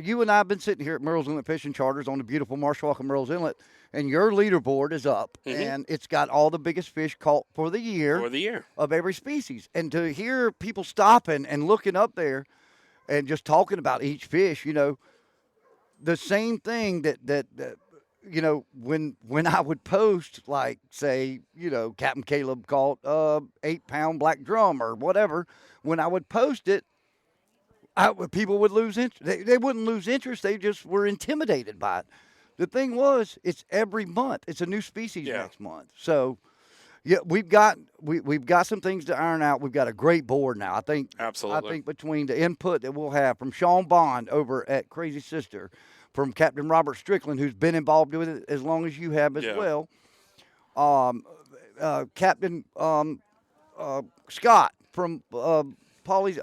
you and I have been sitting here at Merle's Inlet Fishing Charters on the beautiful Marshwalk and Merle's Inlet, and your leaderboard is up, and it's got all the biggest fish caught for the year. Of every species. And to hear people stopping and looking up there and just talking about each fish, you know, the same thing that you know, when I would post, like, say, you know, Captain Caleb caught 8-pound black drum or whatever, when I would post it, people would lose interest. They wouldn't lose interest. They just were intimidated by it. The thing was, it's every month. It's a new species Yeah. next month. So, yeah, we've got some things to iron out. We've got a great board now. Absolutely. I think between the input that we'll have from Sean Bond over at Crazy Sister, from Captain Robert Strickland, who's been involved with it as long as you have as Yeah. well, Captain Scott from Palmetto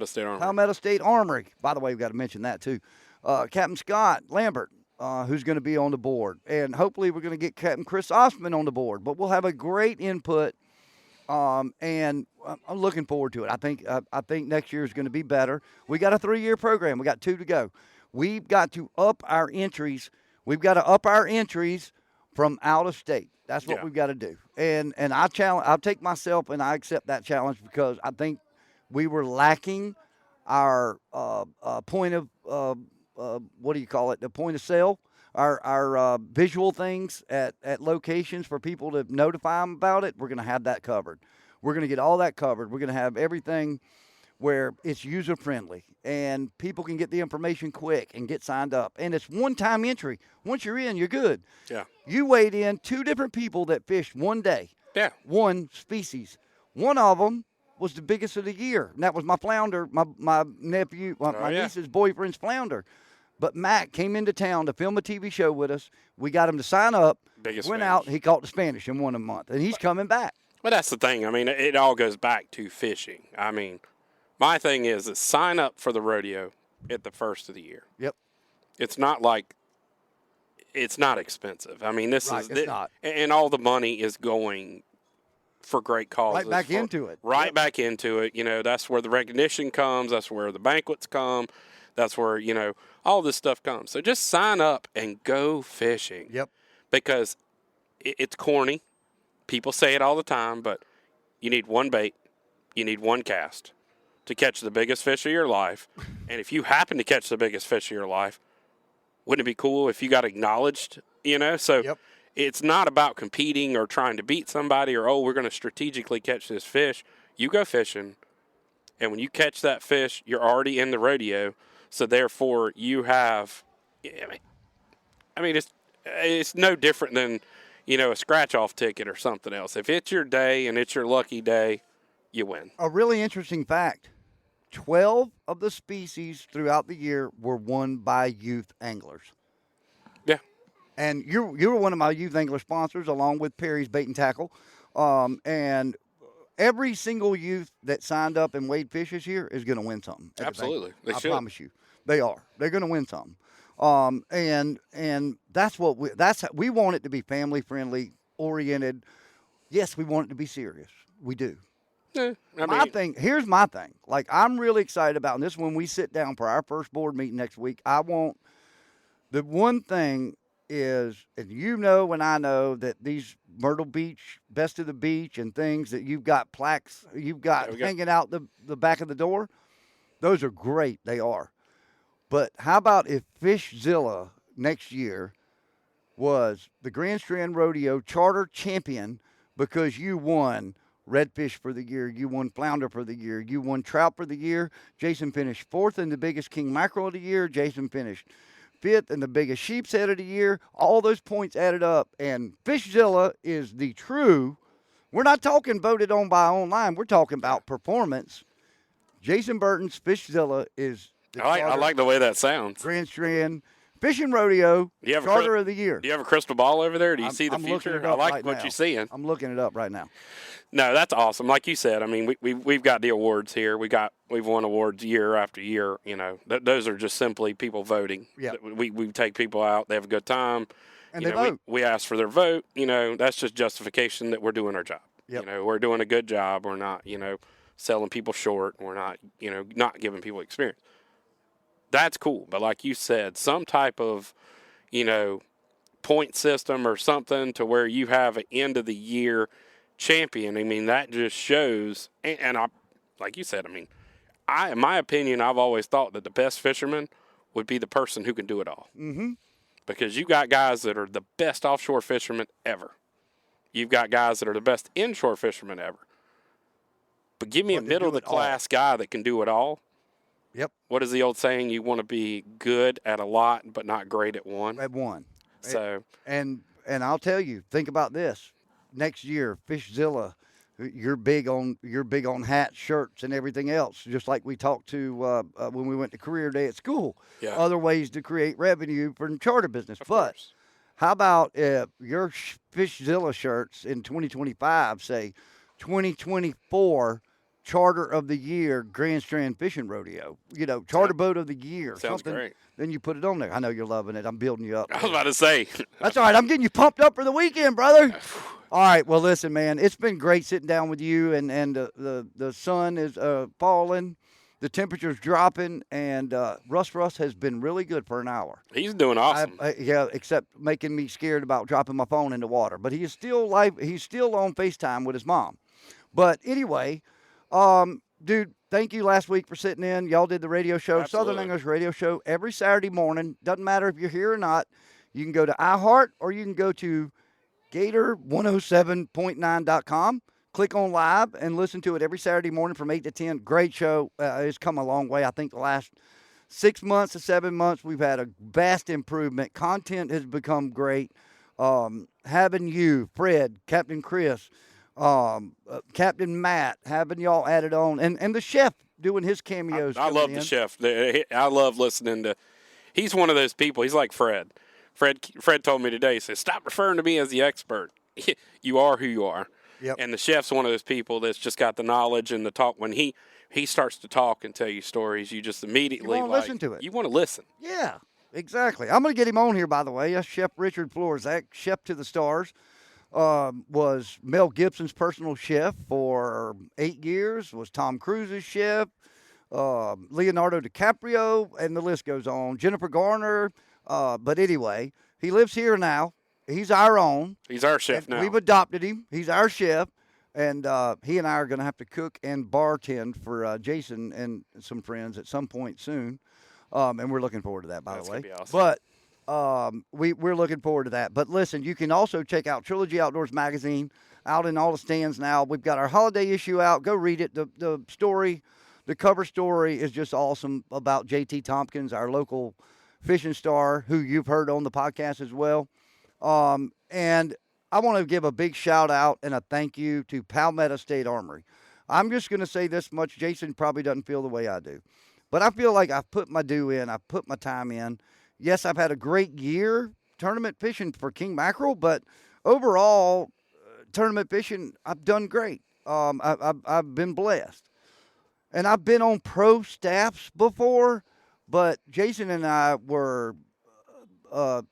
State Armory. Palmetto State Armory. By the way, we've got to mention that too. Captain Scott Lambert, who's going to be on the board. And hopefully we're going to get Captain Chris Osman on the board. But we'll have a great input, and I'm looking forward to it. I think next year is going to be better. We got a 3-year program. We got 2 to go. We've got to up our entries. We've got to up our entries from out of state. That's what we've got to do. And I'll take myself and I accept that challenge because I think we were lacking our point of what do you call it? The point of sale, our visual things at locations for people to notify them about it. We're going to have that covered. We're going to get all that covered. We're going to have everything where it's user friendly and people can get the information quick and get signed up. And it's one-time entry. Once you're in, you're good. Yeah. You weighed in 2 different people that fished one day. Yeah. One species. One of them was the biggest of the year, and that was my flounder, my nephew, my niece's boyfriend's flounder. But Matt came into town to film a TV show with us. We got him to sign up. Went out. He caught the Spanish in 1 month, and he's coming back. But that's the thing. I mean, it all goes back to fishing. I mean, my thing is sign up for the rodeo at the first of the year. Yep. It's not like it's not expensive. I mean, it's not. And all the money is going for great causes. Right back into it. Right back into it. You know, that's where the recognition comes. That's where the banquets come. That's where, you know, all this stuff comes. So just sign up and go fishing. Yep. Because it's corny. People say it all the time, but you need one bait. You need one cast to catch the biggest fish of your life. And if you happen to catch the biggest fish of your life, wouldn't it be cool if you got acknowledged, you know? So it's not about competing or trying to beat somebody or, we're going to strategically catch this fish. You go fishing, and when you catch that fish, you're already in the rodeo. So therefore, you have, I mean, it's no different than, you know, a scratch-off ticket or something else. If it's your day and it's your lucky day, you win. A really interesting fact, 12 of the species throughout the year were won by youth anglers. Yeah. And you were one of my youth angler sponsors along with Perry's Bait and Tackle. And every single youth that signed up and weighed fish this year is going to win something. Absolutely. They should. I promise you. They are. They're going to win something. And that's what we want it to be family friendly, oriented. Yes, we want it to be serious. We do. Yeah, here's my thing. Like, I'm really excited about, and this is when we sit down for our first board meeting next week. The one thing is, and you know and I know that these Myrtle Beach, Best of the Beach and things that you've got plaques, you've got hanging out the back of the door, those are great. They are. But how about if Fishzilla next year was the Grand Strand Rodeo Charter Champion because you won redfish for the year, you won flounder for the year, you won trout for the year. Jason finished 4th in the biggest king mackerel of the year. Jason finished 5th in the biggest sheep's head of the year. All those points added up, and Fishzilla is the true. We're not talking voted on by online. We're talking about performance. Jason Burton's Fishzilla is. I like the way that sounds. Grand Strand Fishing Rodeo Charter of the Year. Do you have a crystal ball over there? Do you see the future? I like what you're seeing. I'm looking it up right now. No, that's awesome. Like you said, I mean, we've got the awards here. We've won awards year after year. You know, those are just simply people voting. Yeah. We take people out. They have a good time. And they vote. We ask for their vote. You know, that's just justification that we're doing our job. Yep. You know, we're doing a good job. We're not, selling people short. We're not, not giving people experience. That's cool. But like you said, some type of, point system or something to where you have an end of the year champion. I mean, that just shows, and I, like you said, I mean, in my opinion, I've always thought that the best fisherman would be the person who can do it all. Mm-hmm. Because you got guys that are the best offshore fishermen ever. You've got guys that are the best inshore fishermen ever. But give me a middle of the class guy that can do it all. Yep. What is the old saying? You want to be good at a lot, but not great at one. At one. So, and I'll tell you, think about this. Next year, Fishzilla, you're big on hats, shirts, and everything else. Just like we talked to when we went to career day at school. Yeah. Other ways to create revenue for the charter business. Of But course. how about your Fishzilla shirts in 2025 say 2024 Charter of the Year Grand Strand Fishing Rodeo? Charter boat of the year. Sounds something. great. Then you put it on there. I know you're loving it. I'm building you up. I was about to say. That's all right. I'm getting you pumped up for the weekend, brother. All right. Well, listen, man. It's been great sitting down with you, and the sun is falling, the temperature's dropping, and Russ has been really good for an hour. He's doing awesome. Yeah, except making me scared about dropping my phone in the water. But he is still live. He's still on FaceTime with his mom. But anyway, dude, thank you last week for sitting in. Y'all did the radio show, Absolutely. Southern English radio show, every Saturday morning. Doesn't matter if you're here or not. You can go to iHeart or you can go to Gator107.9.com. Click on live and listen to it every Saturday morning from 8 to 10. Great show. It's come a long way. I think the last 6 months to 7 months, we've had a vast improvement. Content has become great. Having you, Fred, Captain Chris, Captain Matt, having y'all added on, and the chef doing his cameos. I love the chef. I love listening to. He's one of those people. He's like Fred. Fred told me today. He says, "Stop referring to me as the expert. You are who you are." Yep. And the chef's one of those people that's just got the knowledge and the talk. When he starts to talk and tell you stories, you just immediately You wanna listen to it. You want to listen. Yeah, exactly. I'm going to get him on here, by the way. That's Chef Richard Florzak, Chef to the Stars. Was Mel Gibson's personal chef for 8 years, was Tom Cruise's chef, Leonardo DiCaprio, and the list goes on. Jennifer Garner. But anyway, he lives here now. He's our own. He's our chef now. We've adopted him. He's our chef. And he and I are going to have to cook and bartend for Jason and some friends at some point soon. And we're looking forward to that, by the way. That's gonna be awesome. But we're looking forward to that. But listen, you can also check out Trilogy Outdoors Magazine out in all the stands now. We've got our holiday issue out. Go read it. The story, the cover story is just awesome about J.T. Tompkins, our local fishing star, who you've heard on the podcast as well. And I want to give a big shout out and a thank you to Palmetto State Armory. I'm just going to say this much. Jason probably doesn't feel the way I do. But I feel like I've put my due in. I've put my time in. Yes, I've had a great year tournament fishing for king mackerel, but overall, tournament fishing, I've done great. I've been blessed. And I've been on pro staffs before, but Jason and I were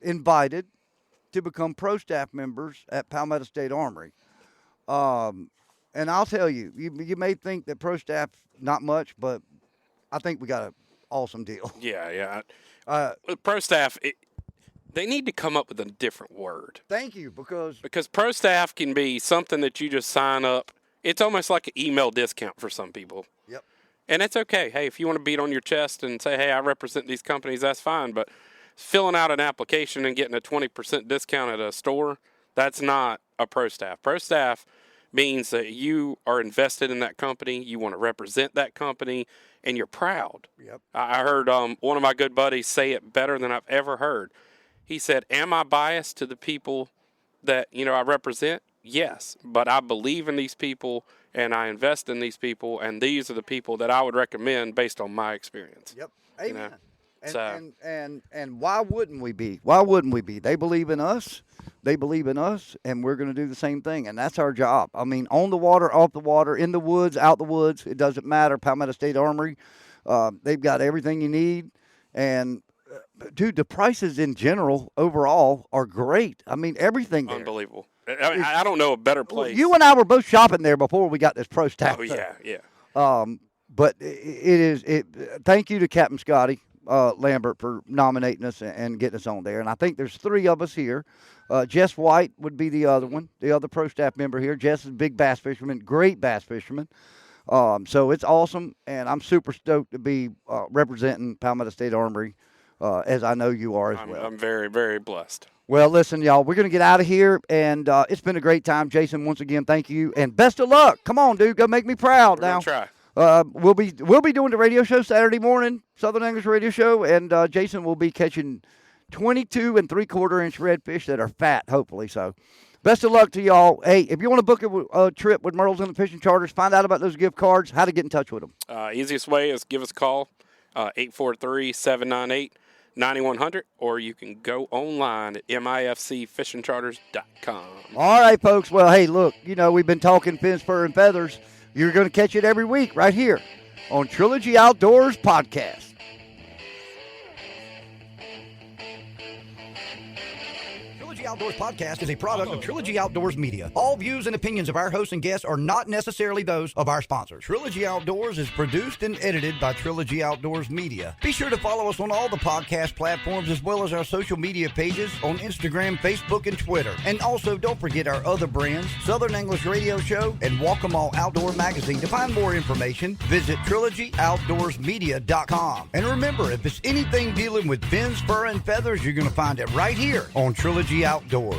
invited to become pro staff members at Palmetto State Armory. And I'll tell you, you may think that pro staff, not much, but I think we got an awesome deal. Yeah. With pro staff, they need to come up with a different word. Thank you, because pro staff can be something that you just sign up. It's almost like an email discount for some people. Yep. And it's okay. Hey, if you want to beat on your chest and say, hey, I represent these companies, that's fine. But filling out an application and getting a 20% discount at a store, that's not a pro staff. Pro staff means that you are invested in that company, you want to represent that company, and you're proud. Yep. I heard one of my good buddies say it better than I've ever heard. He said, am I biased to the people that, I represent? Yes, but I believe in these people and I invest in these people, and these are the people that I would recommend based on my experience. Yep. Amen. And why wouldn't we be? Why wouldn't we be? They believe in us. They believe in us, and we're going to do the same thing, and that's our job. I mean, on the water, off the water, in the woods, out the woods, it doesn't matter. Palmetto State Armory, they've got everything you need, and dude, the prices in general overall are great. I mean, everything there. Unbelievable. I don't know a better place. You and I were both shopping there before we got this pro staff. Oh, yeah. But it is. Thank you to Captain Scotty Lambert for nominating us and getting us on there. And I think there's 3 of us here. Jess White would be the other one, the other pro staff member here. Jess is a big bass fisherman, great bass fisherman. So it's awesome, and I'm super stoked to be representing Palmetto State Armory, as I know you are as well. I'm very, very blessed. Well, listen, y'all, we're going to get out of here, and it's been a great time. Jason, once again, thank you, and best of luck. Come on, dude, go make me proud We're now. gonna try. we'll be doing the radio show Saturday morning, Southern English Radio Show, and Jason will be catching 22 and 3/4-inch redfish that are fat, hopefully. So, best of luck to y'all. Hey, if you want to book a trip with Merle's and the Fishing Charters, find out about those gift cards, how to get in touch with them. Easiest way is give us a call, 843-798-9100, or you can go online at MIFCFishingCharters.com. All right, folks. Well, hey, look, we've been talking fins, fur, and feathers. You're going to catch it every week right here on Trilogy Outdoors Podcast. Trilogy Outdoors Podcast is a product of Trilogy Outdoors Media. All views and opinions of our hosts and guests are not necessarily those of our sponsors. Trilogy Outdoors is produced and edited by Trilogy Outdoors Media. Be sure to follow us on all the podcast platforms as well as our social media pages on Instagram, Facebook, and Twitter. And also, don't forget our other brands, Southern English Radio Show and Walk 'Em All Outdoor Magazine. To find more information, visit TrilogyOutdoorsMedia.com. And remember, if it's anything dealing with fins, fur, and feathers, you're going to find it right here on Trilogy Outdoors.